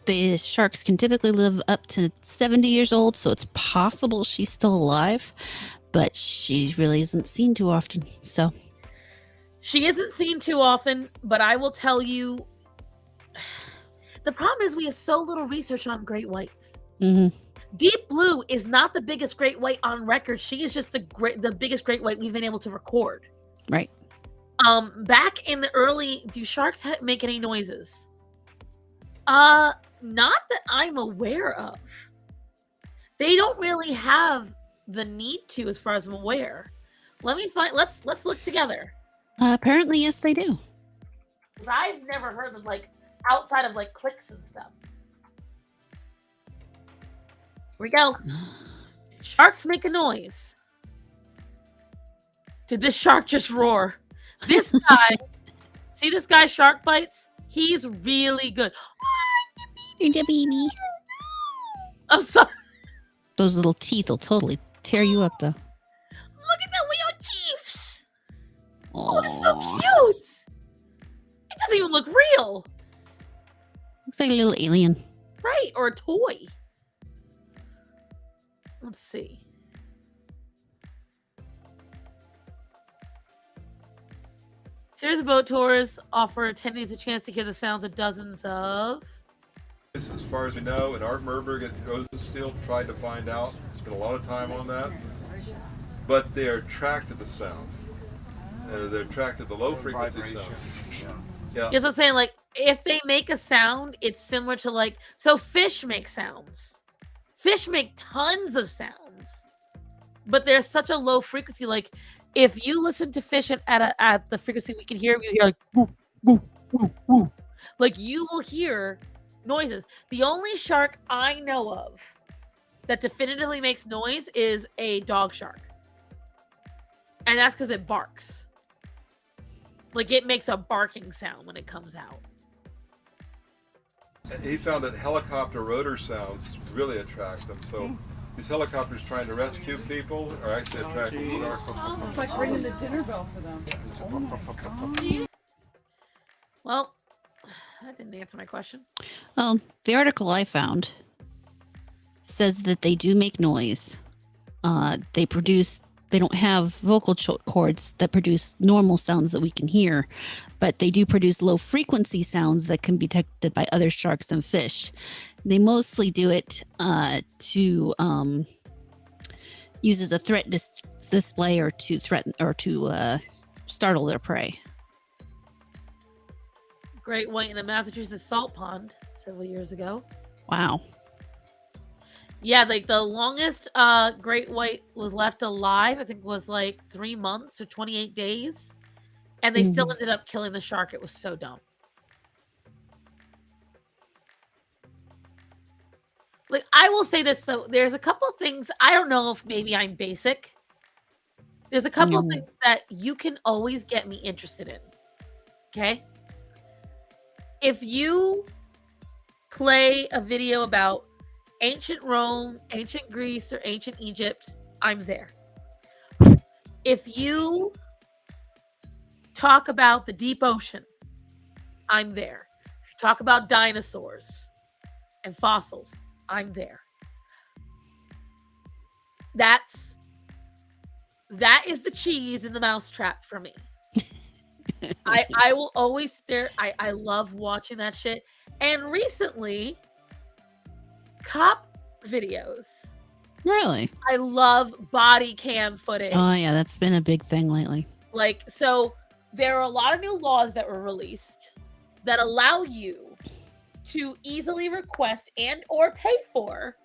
the sharks can typically live up to 70 years old, so it's possible she's still alive, but she really isn't seen too often. So She isn't seen too often, but I will tell you, the problem is we have so little research on great whites. Deep Blue is not the biggest great white on record. She is just the biggest great white we've been able to record. right. Back in the early, do sharks make any noises? Not that I'm aware of. They don't really have the need to, as far as I'm aware. Let me find. Let's look together. Apparently, yes, they do. 'Cause I've never heard of, like, outside of, like, clicks and stuff. Here we go. Sharks make a noise. Did this shark just roar? This guy, see this guy shark bites? He's really good. You're the baby. I'm sorry. Those little teeth will totally tear you up, though. Look at the wheel chiefs. Oh, it's Aw. so cute. It doesn't even look real. Looks like a little alien. Right, or a toy. Let's see. Series of boat tours offer attendees a chance to hear the sounds of dozens of... As far as we know, and Art Merberg at Rosen Steel tried to find out, spent a lot of time on that, but they are attracted to sound. They're attracted to low frequency sound. Yeah. Yes, I'm saying, like, if they make a sound, it's similar to, like, so fish make sounds. Fish make tons of sounds, but there's such a low frequency. Like, if you listen to fish at the frequency we can hear, you hear like woo, woo, woo, woo. Like, you will hear noises. The only shark I know of that definitively makes noise is a dog shark, and that's because it barks. Like it makes a barking sound when it comes out. He found that helicopter rotor sounds really attract them. So these helicopters trying to rescue people are actually attracting sharks. It's like ringing the dinner bell for them. Oh my God. Well, that didn't answer my question. Well, the article I found says that they do make noise. They don't have vocal cords that produce normal sounds that we can hear, but they do produce low frequency sounds that can be detected by other sharks and fish. They mostly do it to use as a threat display or to threaten or to startle their prey. Great white in a Massachusetts salt pond several years ago. Wow. Yeah, like the longest great white was left alive, I think was like 3 months or 28 days. And they still ended up killing the shark. It was so dumb. Like, I will say this, though. There's a couple of things, I don't know if maybe I'm basic. There's a couple of things that you can always get me interested in. Okay? If you play a video about ancient Rome, ancient Greece, or ancient Egypt, I'm there. If you talk about the deep ocean, I'm there. If you talk about dinosaurs and fossils, I'm there. That is the cheese in the mousetrap for me. I will always stare. I love watching that shit. And recently, cop videos. Really? I love body cam footage. Oh yeah, that's been a big thing lately. Like, so there are a lot of new laws that were released that allow you to easily request and or pay for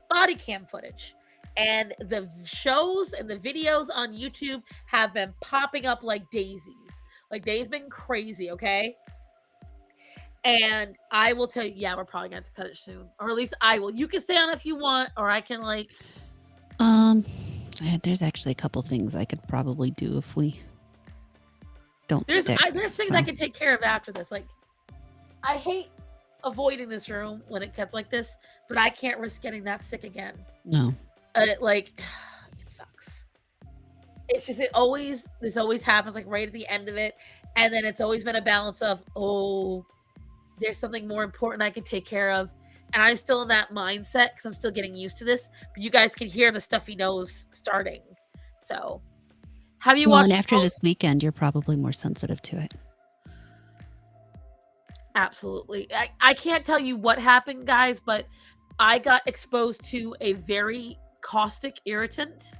body cam footage. And the shows and the videos on YouTube have been popping up like daisies. Like, they've been crazy, okay? And I will tell you, yeah, we're probably going to have to cut it soon. Or at least I will. You can stay on if you want, or I can, like... There's actually a couple things I could probably do if we don't There's stick, things I can take care of after this. Like, I hate avoiding this room when it gets like this, but I can't risk getting that sick again. No. It sucks. It's just, this always happens like right at the end of it. And then it's always been a balance of, oh, there's something more important I can take care of. And I'm still in that mindset because I'm still getting used to this. But you guys can hear the stuffy nose starting. So, have you watched? And after this weekend, you're probably more sensitive to it. Absolutely. I can't tell you what happened, guys, but I got exposed to a very caustic irritant.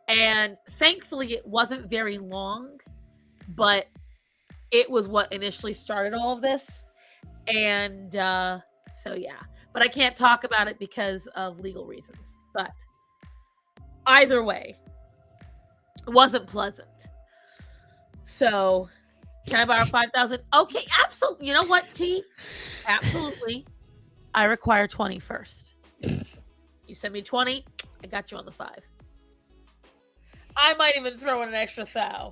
And thankfully, it wasn't very long, but it was what initially started all of this. And so, yeah. But I can't talk about it because of legal reasons. But either way, it wasn't pleasant. So, can I borrow 5,000? Okay, absolutely. You know what, T? Absolutely. I require 20 first. You send me 20, I got you on the 5. I might even throw in an extra thou.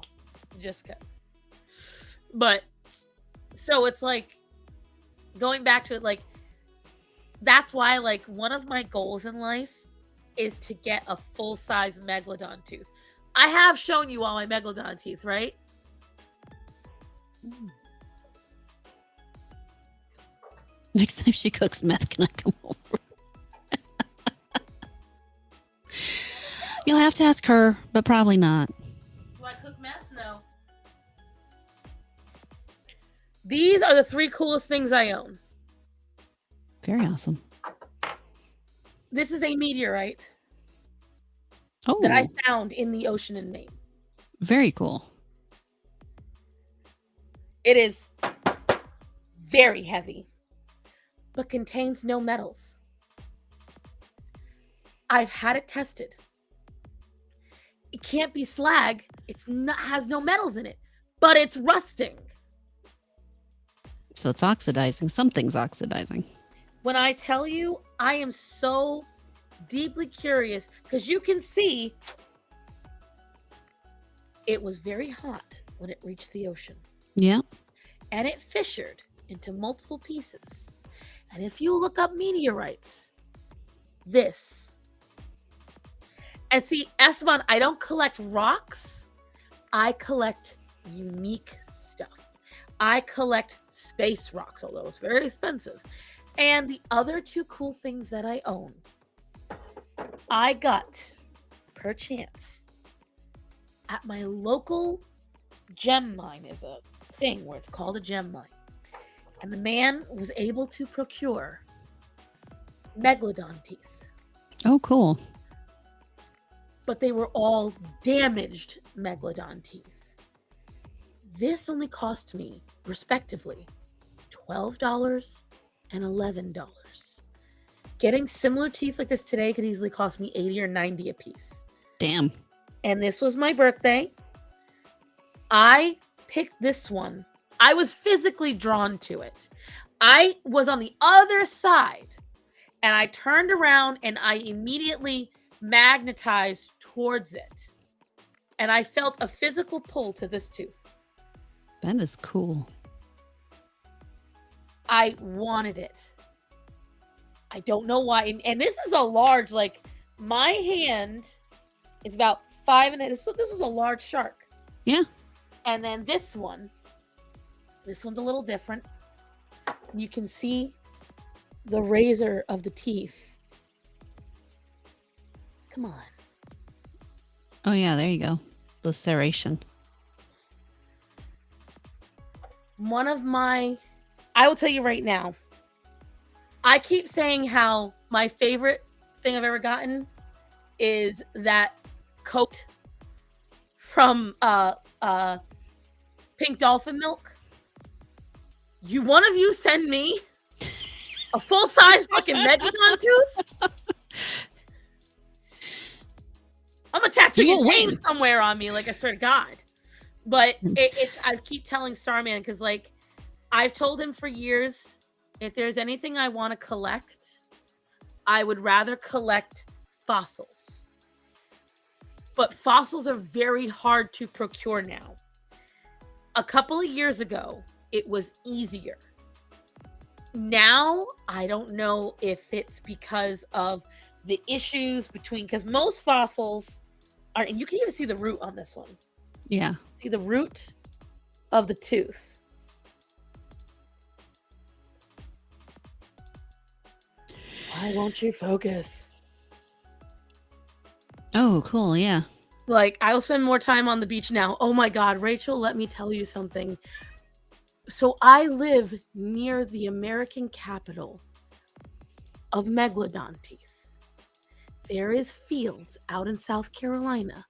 Just because. But, so it's like, going back to it, like, that's why, like, one of my goals in life is to get a full-size megalodon tooth. I have shown you all my megalodon teeth, right? Next time she cooks meth, can I come over? You'll have to ask her, but probably not. Do I cook meth? No. These are the 3 coolest things I own. Very awesome. This is a meteorite Oh, that I found in the ocean in Maine. very cool. It is very heavy, but contains no metals. I've had it tested. It can't be slag. Has no metals in it, but it's rusting. So it's oxidizing. Something's oxidizing. When I tell you, I am so deeply curious because you can see it was very hot when it reached the ocean. Yeah. And it fissured into multiple pieces. And if you look up meteorites, this. And see, Esteban, I don't collect rocks. I collect unique stuff. I collect space rocks, although it's very expensive. And the other two cool things that I own, I got, per chance, at my local gem mine. Is a thing where it's called a gem mine. And the man was able to procure megalodon teeth. Oh, cool. But they were all damaged megalodon teeth. This only cost me, respectively, $12 and $11. Getting similar teeth like this today could easily cost me $80 or $90 a piece. Damn. And this was my birthday. I picked this one. I was physically drawn to it. I was on the other side, and I turned around and I immediately magnetized towards it. And I felt a physical pull to this tooth. That is cool. I wanted it. I don't know why. And this is a large, like, my hand is about 5 inches. This is a large shark. Yeah. And then this one's a little different. You can see the razor of the teeth. Come on. Oh, yeah, there you go. The serration. I will tell you right now, I keep saying how my favorite thing I've ever gotten is that coat from Pink Dolphin Milk. One of you send me a full-size fucking megalodon tooth. I'm gonna tattoo your name somewhere on me, like, I swear to God. But I keep telling Starman, because, like, I've told him for years, if there's anything I want to collect, I would rather collect fossils. But fossils are very hard to procure now. A couple of years ago, it was easier. Now, I don't know if it's because of the issues because most fossils are, and you can even see the root on this one. Yeah. See the root of the tooth. Why won't you focus? Oh, cool. Yeah. Like, I'll spend more time on the beach now. Oh my God, Rachel, let me tell you something. So I live near the American capital of megalodon teeth. There is fields out in South Carolina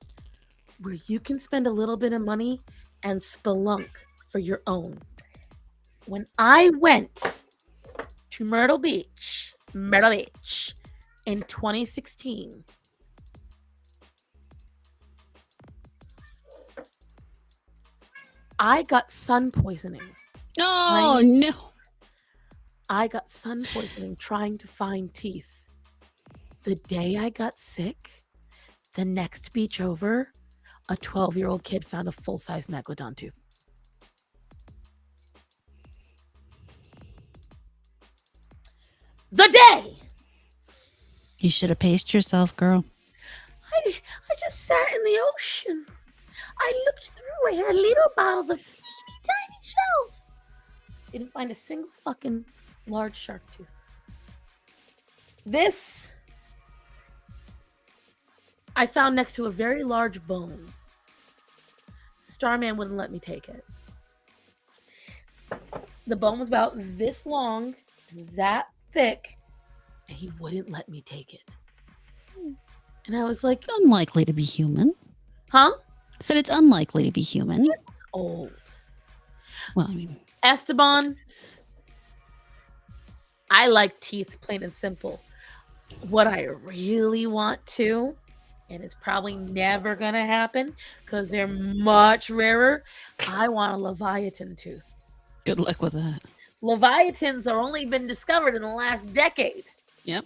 where you can spend a little bit of money and spelunk for your own. When I went to Myrtle Beach in 2016, I got sun poisoning. Oh, no. I got sun poisoning trying to find teeth. The day I got sick, the next beach over, a 12-year-old kid found a full-size megalodon tooth. The day! You should have paced yourself, girl. I just sat in the ocean. I looked through. I had little bottles of teeny tiny shells. Didn't find a single fucking large shark tooth. This I found next to a very large bone. Starman wouldn't let me take it. The bone was about this long, that thick, and he wouldn't let me take it. And I was like, Unlikely to be human. huh? Said it's unlikely to be human. It's old. Well, I mean, Esteban, I like teeth, plain and simple. What I really want to, and it's probably never going to happen because they're much rarer, I want a Leviathan tooth. good luck with that. Leviathans are only been discovered in the last decade. Yep.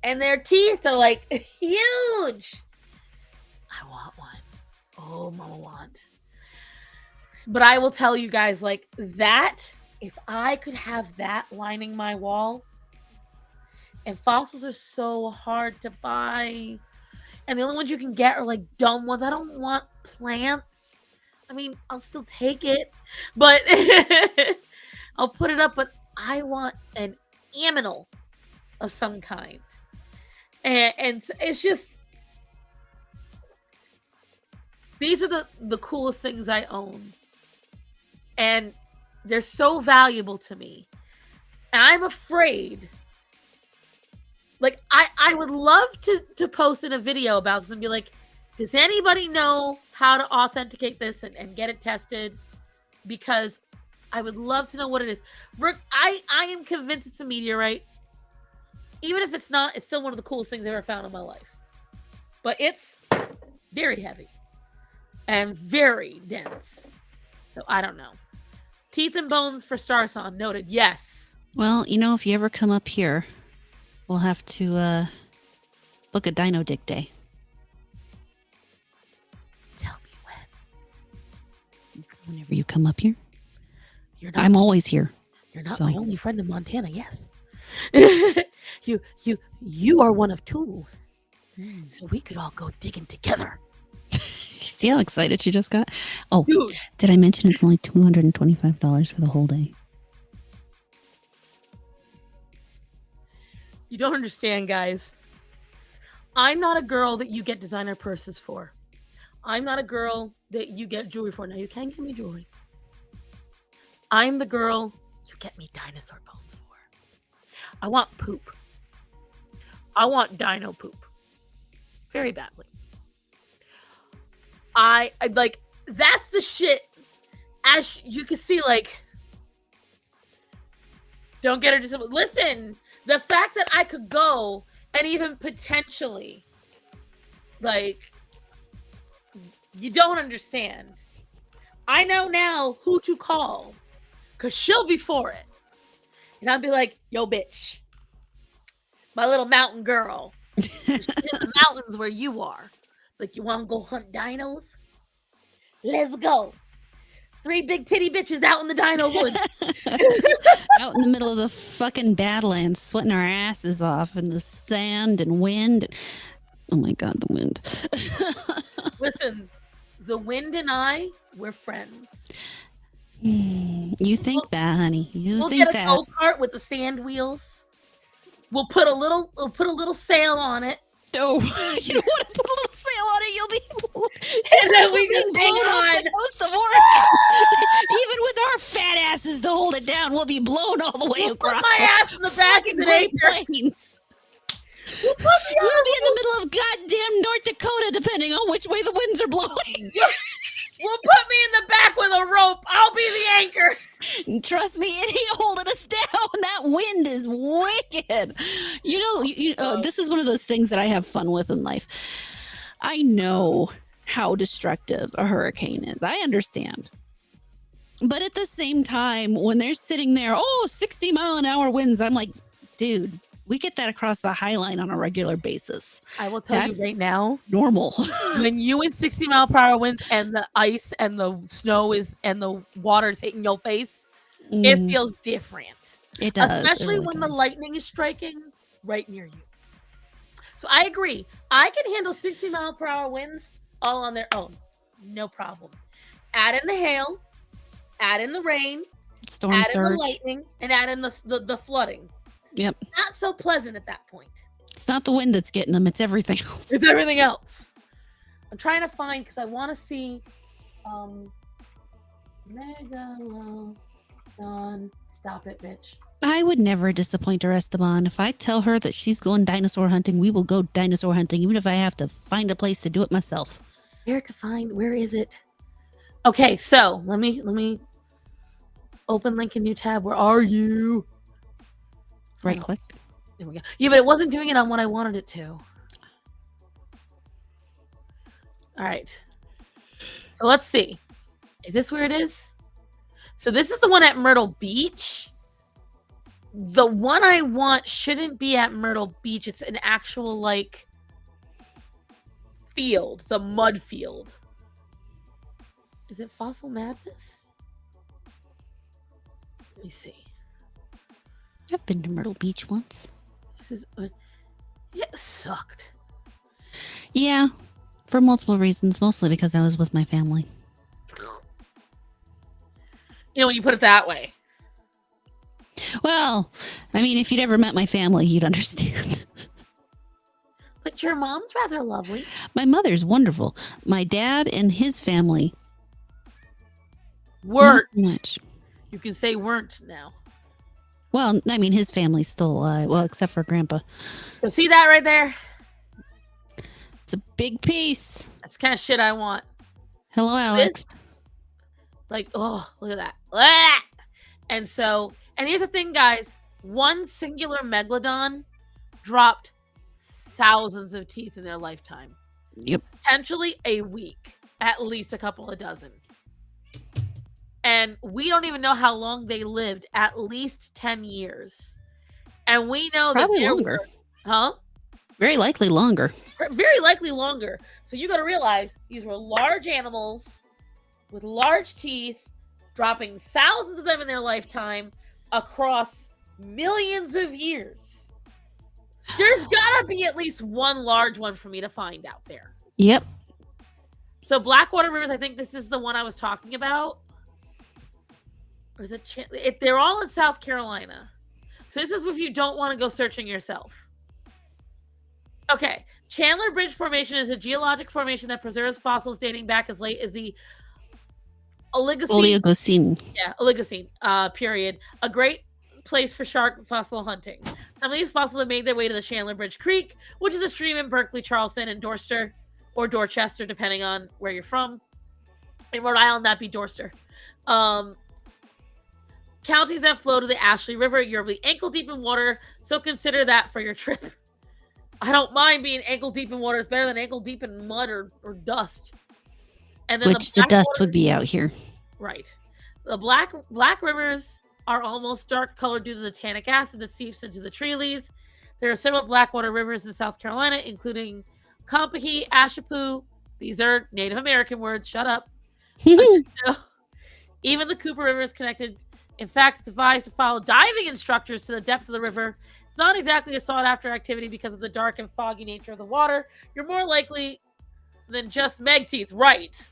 And their teeth are like huge. I want one. Oh, mama want. But I will tell you guys, like, that, if I could have that lining my wall, and fossils are so hard to buy, and the only ones you can get are like dumb ones. I don't want plants. I mean, I'll still take it, but I'll put it up. But I want an aminal of some kind, and it's just, these are the coolest things I own, and they're so valuable to me. And I'm afraid, like, I would love to post in a video about this and be like, does anybody know how to authenticate this and get it tested? Because I would love to know what it is. I am convinced it's a meteorite. Even if it's not, it's still one of the coolest things I've ever found in my life. But it's very heavy and very dense. So I don't know. Teeth and bones for Starson noted. Yes. Well, if you ever come up here, we'll have to book a Dino Dick Day. Tell me when. Whenever you come up here. You're not. I'm always here. You're not so. my only friend in Montana. Yes. you are one of two. So we could all go digging together. See how excited she just got? Oh, Dude. Did I mention it's only $225 for the whole day? You don't understand, guys. I'm not a girl that you get designer purses for. I'm not a girl that you get jewelry for. Now, you can give me jewelry. I'm the girl you get me dinosaur bones for. I want poop. I want dino poop. Very badly. I like, that's the shit. As you can see, like, don't get her to listen. The fact that I could go and even potentially, like, you don't understand. I know now who to call, because she'll be for it. And I'll be like, yo, bitch, my little mountain girl. She's in the mountains where you are. Like, you want to go hunt dinos? Let's go. 3 big titty bitches out in the dino woods. Out in the middle of the fucking Badlands, sweating our asses off in the sand and wind. Oh my God, the wind. Listen, the wind and I, we're friends. You think that, honey. We'll think get a that. go-kart with the sand wheels. We'll put a little sail on it. No, you don't want to put a little sail on it. You'll be And then we just hang blown off on. the coast of Oregon. Even with our fat asses to hold it down, we'll be blown all the way We'll across. put my ass in the back of the Great anchor. Plains. We'll be in the middle of goddamn North Dakota, depending on which way the winds are blowing. We'll put me in the back with a rope. I'll be the anchor. And trust me, it ain't holding us down. That wind is wicked. This is one of those things that I have fun with in life. I know how destructive a hurricane is. I understand. But at the same time, when they're sitting there, 60-mile-an-hour winds, I'm like, dude, we get that across the High Line on a regular basis. I will tell you right now, normal. when you in 60-mile-per-hour winds and the ice and the snow and the water is hitting your face, it feels different. It does. Especially when the lightning is striking right near you. So I agree. I can handle 60-mile-per-hour winds all on their own. No problem. Add in the hail, add in the rain, storm add surge, in the lightning, and add in the flooding. Yep. Not so pleasant at that point. It's not the wind that's getting them. It's everything else. It's everything else. I'm trying to find, because I want to see Megalodon. Stop it, bitch. I would never disappoint her, Esteban. If I tell her that she's going dinosaur hunting, we will go dinosaur hunting, even if I have to find a place to do it myself. Where is it? Okay, so let me open link in new tab. Where are you? Right click. There we go. Yeah, but it wasn't doing it on what I wanted it to. All right. So let's see. Is this where it is? So this is the one at Myrtle Beach. The one I want shouldn't be at Myrtle Beach. It's an actual, like, field. It's a mud field. Is it Fossil Madness? Let me see. I've been to Myrtle Beach once. This is it sucked. Yeah, for multiple reasons, mostly because I was with my family. You know, when you put it that way. Well, I mean, if you'd ever met my family, you'd understand. But your mom's rather lovely. My mother's wonderful. My dad and his family, Weren't. not much. You can say weren't now. Well, I mean, his family's still alive. Well, except for Grandpa. So see that right there? It's a big piece. That's the kind of shit I want. Hello, Alex. Like, oh, look at that. Ah! And here's the thing, guys. One singular megalodon dropped thousands of teeth in their lifetime. Yep. Potentially a week. At least a couple of dozen. And we don't even know how long they lived. At least 10 years. And we know Probably that longer. Huh? Very likely longer. Very likely longer. So you got to realize these were large animals with large teeth, dropping thousands of them in their lifetime across millions of years. There's got to be at least one large one for me to find out there. Yep. So Blackwater Rivers, I think this is the one I was talking about. Or is it they're all in South Carolina. So this is if you don't want to go searching yourself. Okay. Chandler Bridge Formation is a geologic formation that preserves fossils dating back as late as the Oligocene. Yeah, Oligocene period. A great place for shark fossil hunting. Some of these fossils have made their way to the Chandler Bridge Creek, which is a stream in Berkeley, Charleston, and Dorchester, or Dorchester, depending on where you're from. In Rhode Island, that'd be Dorchester. Counties that flow to the Ashley River, you're ankle deep in water, so consider that for your trip. I don't mind being ankle deep in water. It's better than ankle deep in mud or dust. And then Which the dust would be out here. Right. The black rivers are almost dark colored due to the tannic acid that seeps into the tree leaves. There are several blackwater rivers in South Carolina, including Combahee, Ashepoo. These are Native American words. Shut up. Even the Cooper River is connected. In fact, it's advised to follow diving instructors to the depth of the river. It's not exactly a sought-after activity because of the dark and foggy nature of the water. You're more likely than just meg teeth. Right.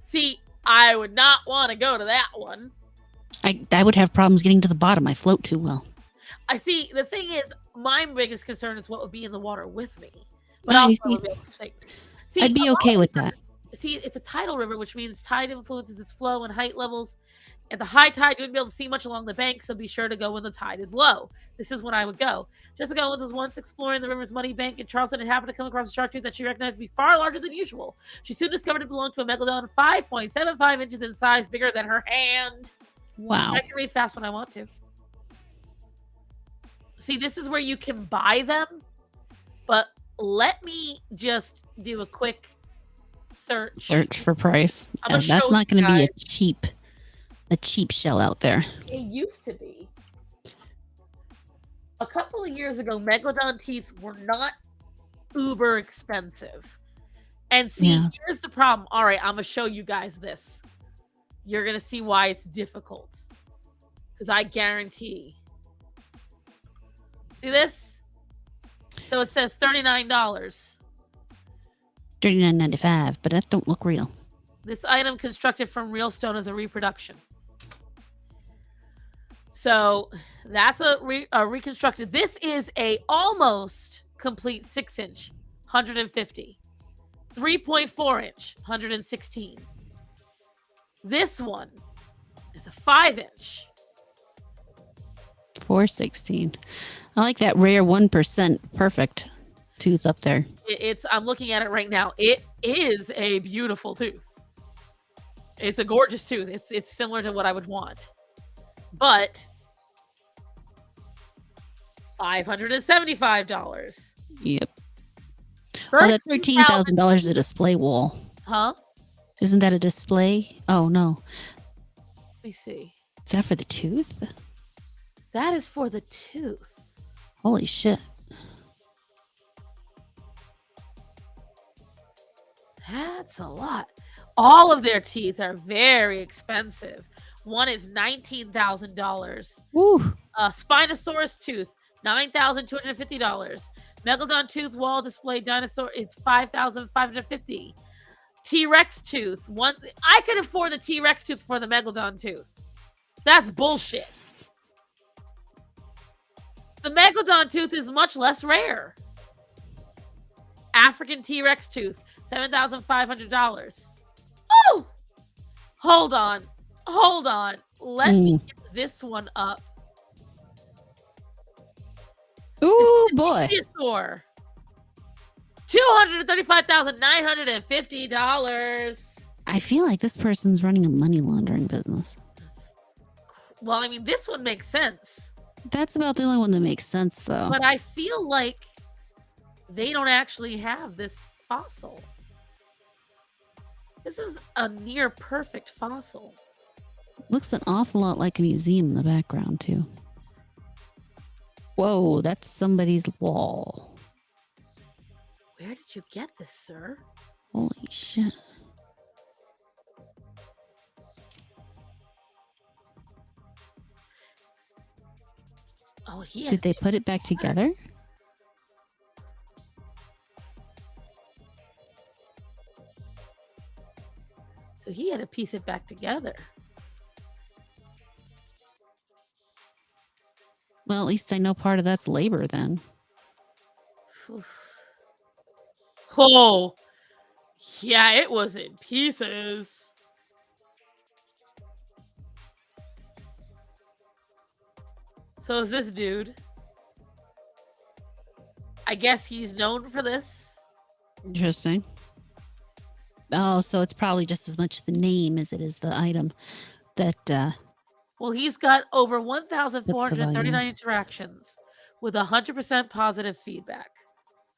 See, I would not want to go to that one. I would have problems getting to the bottom. I float too well. I see. The thing is, my biggest concern is what would be in the water with me. But Oh, also, you I would be able to see, I'd be okay with that. See, it's a tidal river, which means tide influences its flow and height levels. At the high tide, you wouldn't be able to see much along the bank, so be sure to go when the tide is low. This is when I would go. Jessica Owens was once exploring the river's muddy bank in Charleston and happened to come across a shark tooth that she recognized to be far larger than usual. She soon discovered it belonged to a megalodon 5.75 inches in size, bigger than her hand. Wow. I can read fast when I want to. See, this is where you can buy them, but let me just do a quick Search for price. I'm gonna That's show not you going to be guys. a cheap shell out there. It used to be. A couple of years ago, megalodon teeth were not uber expensive. And see, Yeah. here's the problem. All right, I'm going to show you guys this. You're going to see why it's difficult. Because I guarantee. See this? So it says $39. $39.95, but that don't look real. This item constructed from real stone is a reproduction. So that's a reconstructed. This is a almost complete 6-inch, 150. 3.4 inch, 116. This one is a 5-inch. 416. I like that rare 1% perfect tooth up there. I'm looking at it right now. It is a beautiful tooth. It's a gorgeous tooth. It's similar to what I would want. But $575. Yep. Oh, that's $13,000 a display wall. Huh? Isn't that a display? Oh, no. Let me see. Is that for the tooth? That is for the tooth. Holy shit. That's a lot. All of their teeth are very expensive. One is $19,000. Woo. Spinosaurus tooth, $9,250. Megalodon tooth wall display dinosaur, it's $5,550. T-Rex tooth, I could afford the T-Rex tooth for the Megalodon tooth. That's bullshit. The Megalodon tooth is much less rare. African T-Rex tooth, $7,500. Oh! Hold on. Let me get this one up. Ooh, boy. Dinosaur. $235,950. I feel like this person's running a money laundering business. Well, I mean, this one makes sense. That's about the only one that makes sense, though. But I feel like they don't actually have this fossil. This is a near perfect fossil. Looks an awful lot like a museum in the background, too. Whoa, that's somebody's wall. Where did you get this, sir? Holy shit. Oh, he Did they put it back together? So he had to piece it back together. Well, at least I know part of that's labor then. Oh, yeah, it was in pieces. So is this dude. I guess he's known for this. Interesting. Oh, so it's probably just as much the name as it is the item that Well, he's got over 1,439 value? interactions with 100% positive feedback.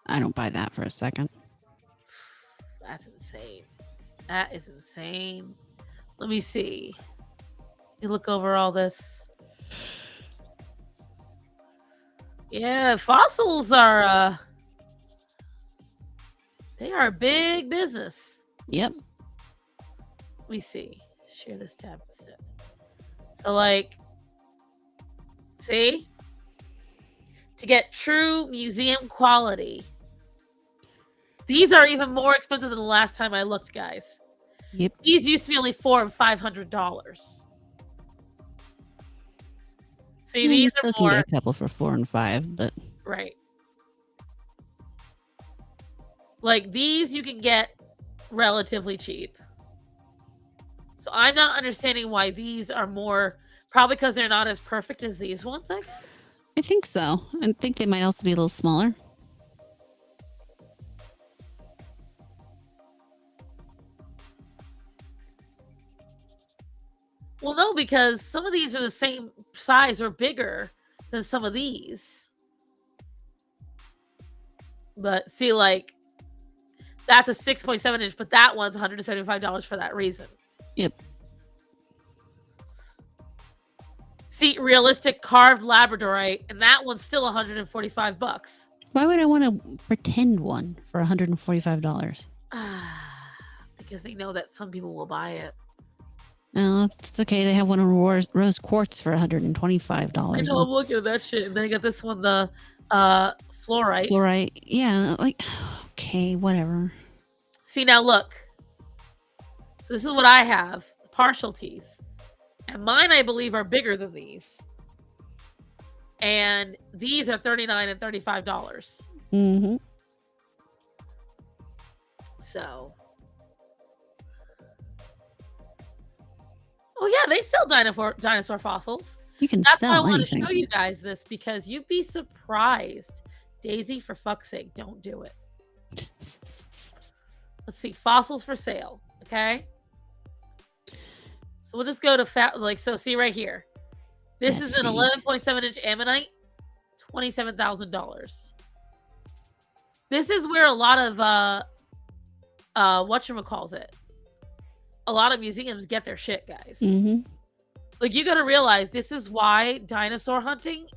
I don't buy that for a second. That's insane. That is insane. Let me see. You look over all this. Yeah, fossils are they are a big business. Yep. Let me see. Share this tab instead. So like, see? To get true museum quality. These are even more expensive than the last time I looked, guys. Yep. These used to be only $400 and $500. See, Yeah, you these still are can more get a couple for 4 and 5, but right. Like these, you can get relatively cheap. So I'm not understanding why these are more. Probably because they're not as perfect as these ones, I guess. I think so. I think they might also be a little smaller. Well, no, because some of these are the same size or bigger than some of these. But see, like, that's a 6.7 inch, but that one's $175 for that reason. Yep. See, realistic carved Labradorite, and that one's still $145. Why would I want to pretend one for $145? Because they know that some people will buy it. No, it's okay. They have one on rose quartz for $125. I know, I'm looking at that shit. And then I got this one, the fluorite. Fluorite. Yeah, like, okay, whatever. See, now look. So this is what I have. Partial teeth. And mine, I believe, are bigger than these. And these are $39 and $35. Mm-hmm. So. Oh, yeah, they sell dinosaur fossils. You can That's why I sell want anything. to show you guys this, because you'd be surprised. Daisy, for fuck's sake, don't do it. Let's see. Fossils for sale. Okay. So we'll just go to so see right here. This That's is an pretty. 11.7 inch ammonite, $27,000. This is where a lot of whatchamacallit, a lot of museums get their shit, guys. Mm-hmm. Like, you gotta realize this is why dinosaur hunting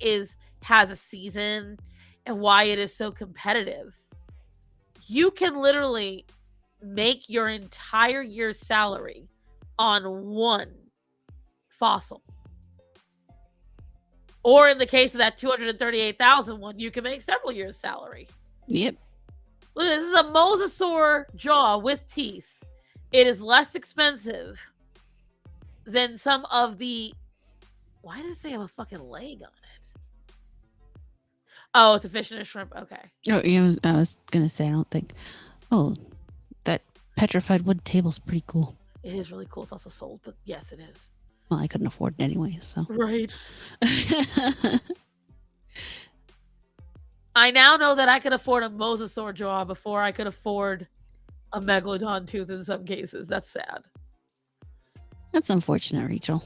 has a season and why it is so competitive. You can literally make your entire year's salary on one fossil. Or in the case of that 238,000 one, you can make several years' salary. Yep. Look, this is a mosasaur jaw with teeth. It is less expensive than some of the... Why does it say have a fucking leg on it? Oh, it's a fish and a shrimp. Okay. Oh, yeah, I was going to say, I don't think. Oh, that petrified wood table's pretty cool. It is really cool. It's also sold, but yes, it is. Well, I couldn't afford it anyway, so. Right. I now know that I could afford a mosasaur jaw before I could afford a megalodon tooth in some cases. That's sad. That's unfortunate, Rachel.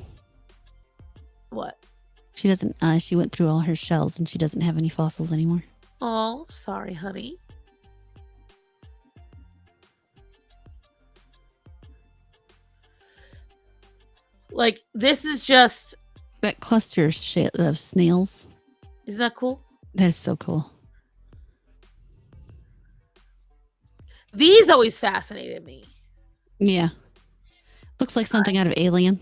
What? She doesn't, she went through all her shells and she doesn't have any fossils anymore. Oh, sorry, honey. Like, this is just... That cluster of snails. Isn't that cool? That is so cool. These always fascinated me. Yeah. Looks like something out of Alien.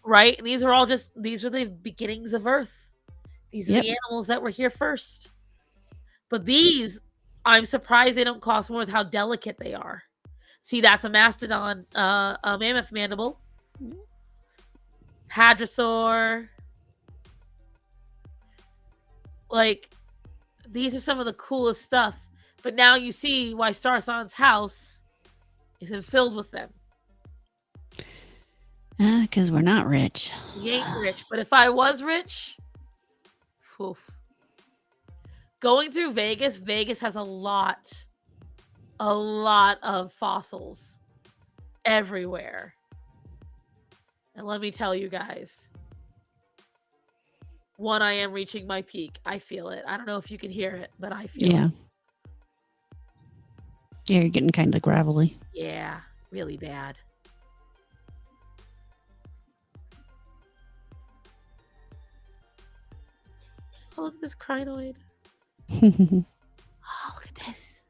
Right? And these are the beginnings of Earth. These are Yep. the animals that were here first. But these, I'm surprised they don't cost more with how delicate they are. See, that's a mastodon, a mammoth mandible. Hadrosaur. Like, these are some of the coolest stuff. But now you see why Starsan's house isn't filled with them. Because we're not rich. We ain't rich. But if I was rich, oof. Going through Vegas has a lot of fossils everywhere. And let me tell you guys, one, I am reaching my peak. I feel it. I don't know if you can hear it, but I feel Yeah. it. Yeah, you're getting kind of gravelly. Yeah, really bad. Oh, look at this crinoid. Oh, look at this.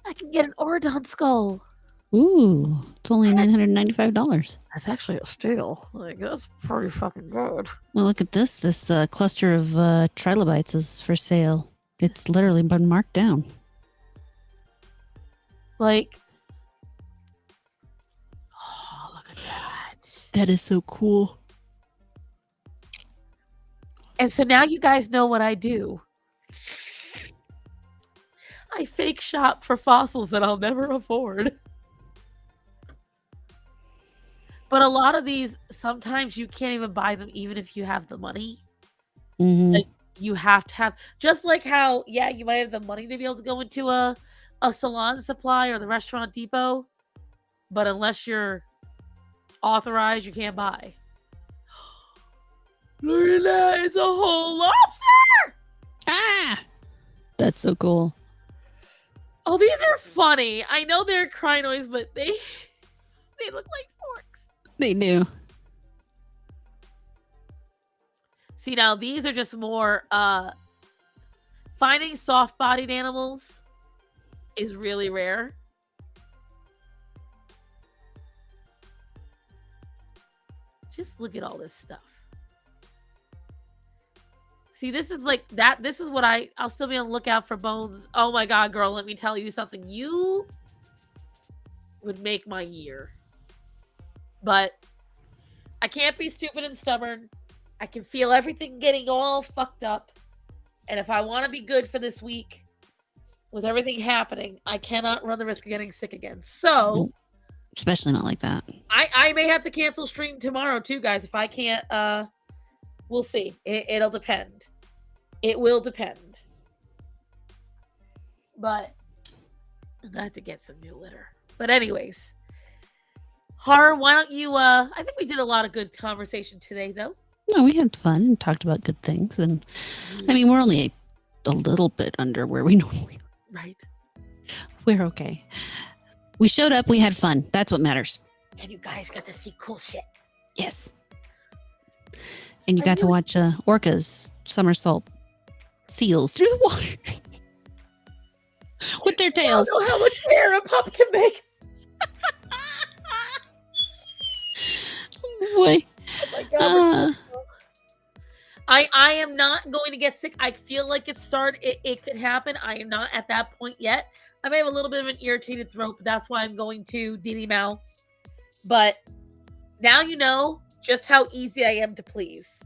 I can get an Orodon skull. Ooh, it's only $995. That's actually a steal. Like, that's pretty fucking good. Well, look at this. This cluster of trilobites is for sale. It's literally been marked down. Like, oh, look at that. That is so cool. And so now you guys know what I do. I fake shop for fossils that I'll never afford. But a lot of these, sometimes you can't even buy them even if you have the money. Mm-hmm. Like, you have to have, just like how, yeah, you might have the money to be able to go into a salon supply or the restaurant depot, but unless you're authorized, you can't buy. Look at that, it's a whole lobster! Ah! That's so cool. Oh, these are funny. I know they're crinoids, but they look like forks. They do. See, now these are just more finding soft-bodied animals is really rare. Just look at all this stuff. See, this is like that. This is what I'll still be on the lookout for bones. Oh my God, girl, let me tell you something. You would make my year. But I can't be stupid and stubborn. I can feel everything getting all fucked up. And if I want to be good for this week, with everything happening, I cannot run the risk of getting sick again. So, Nope. Especially not like that. I may have to cancel stream tomorrow too, guys. If I can't, we'll see. It'll depend. It will depend. But I have to get some new litter. But anyways, Horror, why don't you? I think we did a lot of good conversation today, though. No, we had fun and talked about good things. And I mean, we're only a little bit under where we normally are. Right. We're okay. We showed up. We had fun. That's what matters. And you guys got to see cool shit. Yes. And you got to watch orcas somersault seals through the water. with their I tails. don't know how much hair a pup can make. Boy. Oh my god. Uh, I am not going to get sick. I feel like it could happen. I am not at that point yet. I may have a little bit of an irritated throat, but that's why I'm going to Didi Mal. But now you know just how easy I am to please.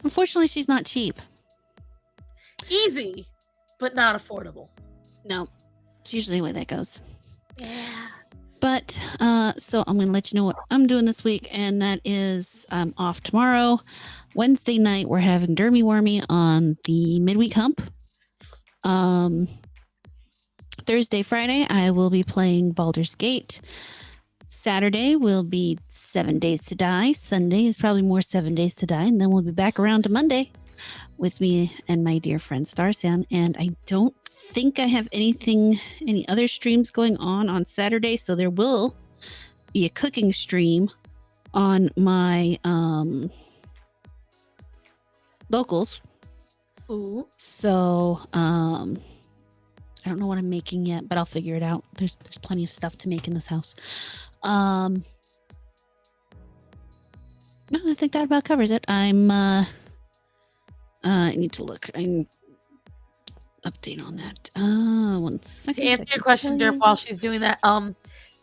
unfortunately, she's not cheap. Easy, but not affordable. No, it's usually the way that goes. Yeah. But so I'm gonna let you know what I'm doing this week, and that is I'm off tomorrow. Wednesday night we're having Dermy Wormy on the midweek hump. Thursday, Friday I will be playing Baldur's Gate. Saturday will be 7 Days to Die. Sunday is probably more 7 Days to Die, and then we'll be back around to Monday with me and my dear friend Starsan. And I don't think I have any other streams going on Saturday, so there will be a cooking stream on my locals. Ooh. So I don't know what I'm making yet, but I'll figure it out. There's plenty of stuff to make in this house. No, I think that about covers it. I need to look. I'm update on that. 1 second. To answer your question, Derp, while she's doing that,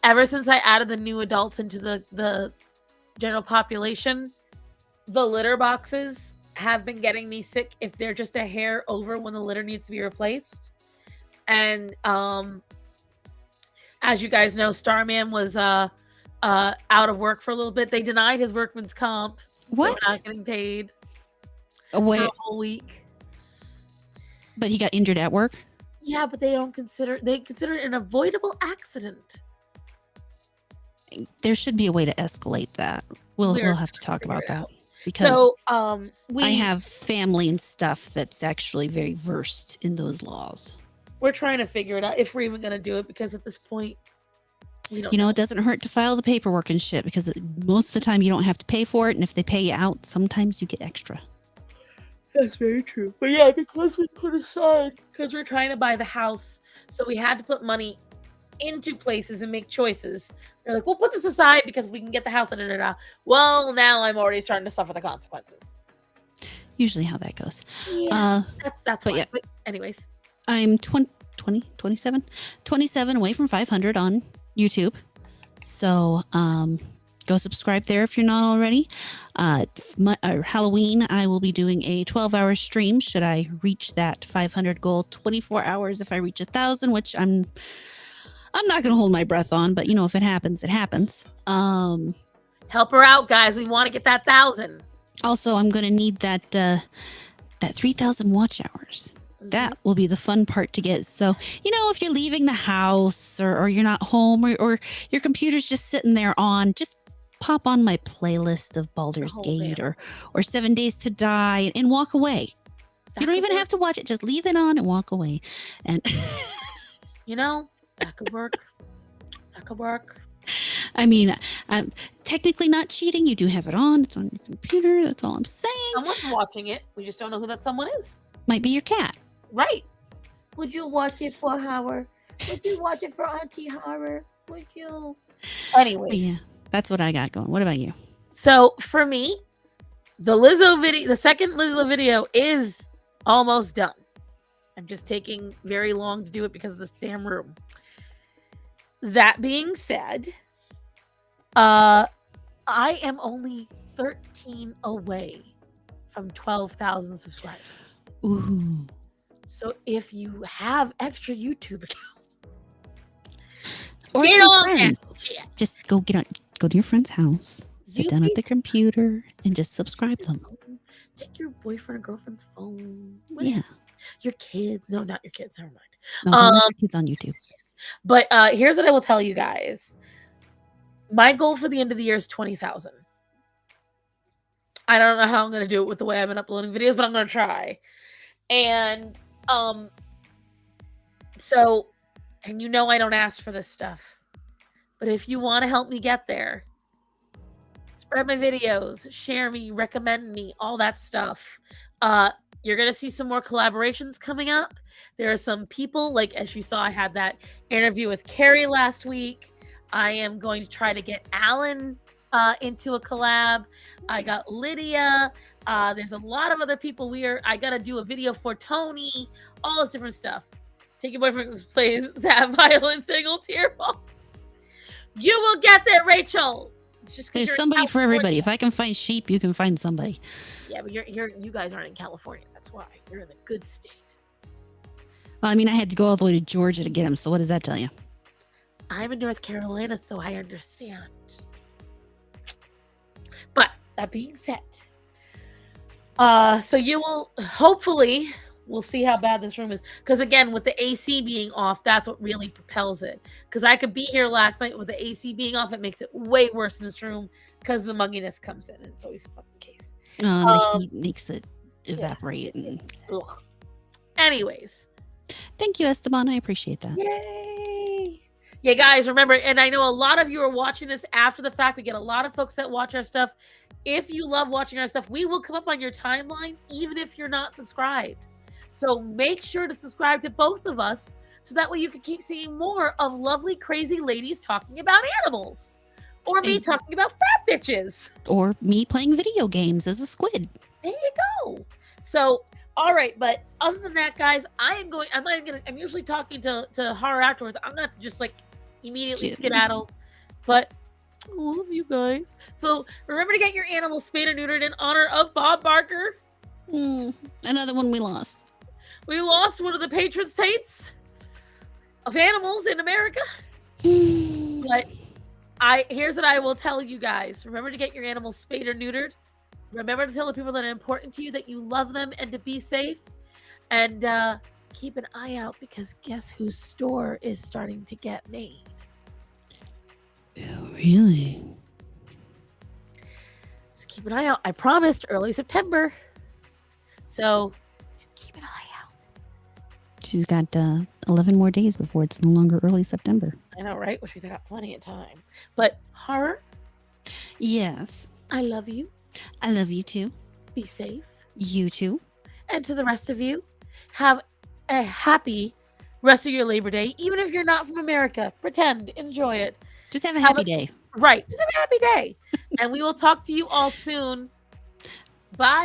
ever since I added the new adults into the general population, the litter boxes have been getting me sick if they're just a hair over when the litter needs to be replaced. And as you guys know, Starman was out of work for a little bit. They denied his workman's comp. What? So we're not getting paid Oh, for wait, a whole week. but he got injured at work? Yeah, but they consider it an avoidable accident. There should be a way to escalate that. We'll have to talk about that. Because So I have family and stuff that's actually very versed in those laws. we're trying to figure it out if we're even going to do it, because at this point, we don't You know, it doesn't hurt to file the paperwork and shit, because most of the time you don't have to pay for it. And if they pay you out, sometimes you get extra. That's very true. But yeah, because we put aside, because we're trying to buy the house, so we had to put money into places and make choices. They're like, we'll put this aside because we can get the house. Da, da, da. Well, now I'm already starting to suffer the consequences. Usually how that goes. Yeah, that's but why. yeah. But anyways, I'm 27 away from 500 on YouTube. So go subscribe there if you're not already. Halloween, I will be doing a 12-hour stream should I reach that 500 goal. 24 hours if I reach 1,000, which I'm not going to hold my breath on, but you know, if it happens, it happens. help her out, guys. We want to get that 1,000. Also, I'm going to need that 3,000 watch hours. That will be the fun part to get. So, you know, if you're leaving the house or you're not home or your computer's just sitting there on, just pop on my playlist of Baldur's Gate or 7 Days to Die and walk away. You don't even have to watch it. Just leave it on and walk away. And you know, that could work. That could work. I mean, I'm technically not cheating. You do have it on. It's on your computer. That's all I'm saying. Someone's watching it. We just don't know who that someone is. Might be your cat. Right. Would you watch it for Howard? Would you watch it for Auntie Howard? Would you? Anyways. But yeah, that's what I got going. What about you? So for me, the second Lizzo video is almost done. I'm just taking very long to do it because of this damn room. That being said, I am only 13 away from 12,000 subscribers. Ooh. So if you have extra YouTube accounts, Or get some on friends. that shit. Just go to your friend's house, sit down at the computer, and just subscribe to them. Take your boyfriend or girlfriend's phone. Yeah. Your kids. No, not your kids. Never mind. No, don't let your kids on YouTube. But here's what I will tell you guys. My goal for the end of the year is 20,000. I don't know how I'm going to do it with the way I've been uploading videos, but I'm going to try. And so, and you know I don't ask for this stuff, but if you want to help me get there, spread my videos, share me, recommend me, all that stuff. you're going to see some more collaborations coming up. There are some people, like as you saw, I had that interview with Carrie last week. I am going to try to get Alan into a collab. I got Lydia. There's a lot of other people. I got to do a video for Tony, all this different stuff. Take your boyfriend who plays that violent single tear ball. You will get there, Rachel. It's just 'cause There's you're in somebody for California. everybody. If I can find sheep, you can find somebody. Yeah, but you guys aren't in California. That's why you're in the good state. Well, I mean, I had to go all the way to Georgia to get him. So what does that tell you? I'm in North Carolina, so I understand. But that being said, so you will hopefully we'll see how bad this room is. Because again, with the AC being off, that's what really propels it. Because I could be here last night with the AC being off, it makes it way worse in this room because the mugginess comes in, and it's always the fucking case. The heat makes it evaporate. Ugh. Anyways. Thank you, Esteban. I appreciate that. Yay! Yeah, guys, remember, and I know a lot of you are watching this after the fact. We get a lot of folks that watch our stuff. If you love watching our stuff, we will come up on your timeline, even if you're not subscribed. So make sure to subscribe to both of us, so that way you can keep seeing more of lovely, crazy ladies talking about animals. Or me talking about fat bitches. Or me playing video games as a squid. There you go. So, all right, but other than that, guys, I'm usually talking to horror afterwards. I'm not just like immediately skedaddle, but I love you guys. So remember to get your animals spayed or neutered in honor of Bob Barker. Another one we lost. We lost one of the patron saints of animals in America. But here's what I will tell you guys. Remember to get your animals spayed or neutered. Remember to tell the people that are important to you that you love them and to be safe. And keep an eye out, because guess whose store is starting to get made? Oh, really? So keep an eye out. I promised early September. So just keep an eye out. She's got 11 more days before it's no longer early September. I know, right? Which means I got plenty of time. But horror, Yes. I love you. I love you too. Be safe. You too. And to the rest of you, have a happy rest of your Labor Day. Even if you're not from America, pretend, enjoy it. Just have a happy day. Right. Just have a happy day. And we will talk to you all soon. Bye.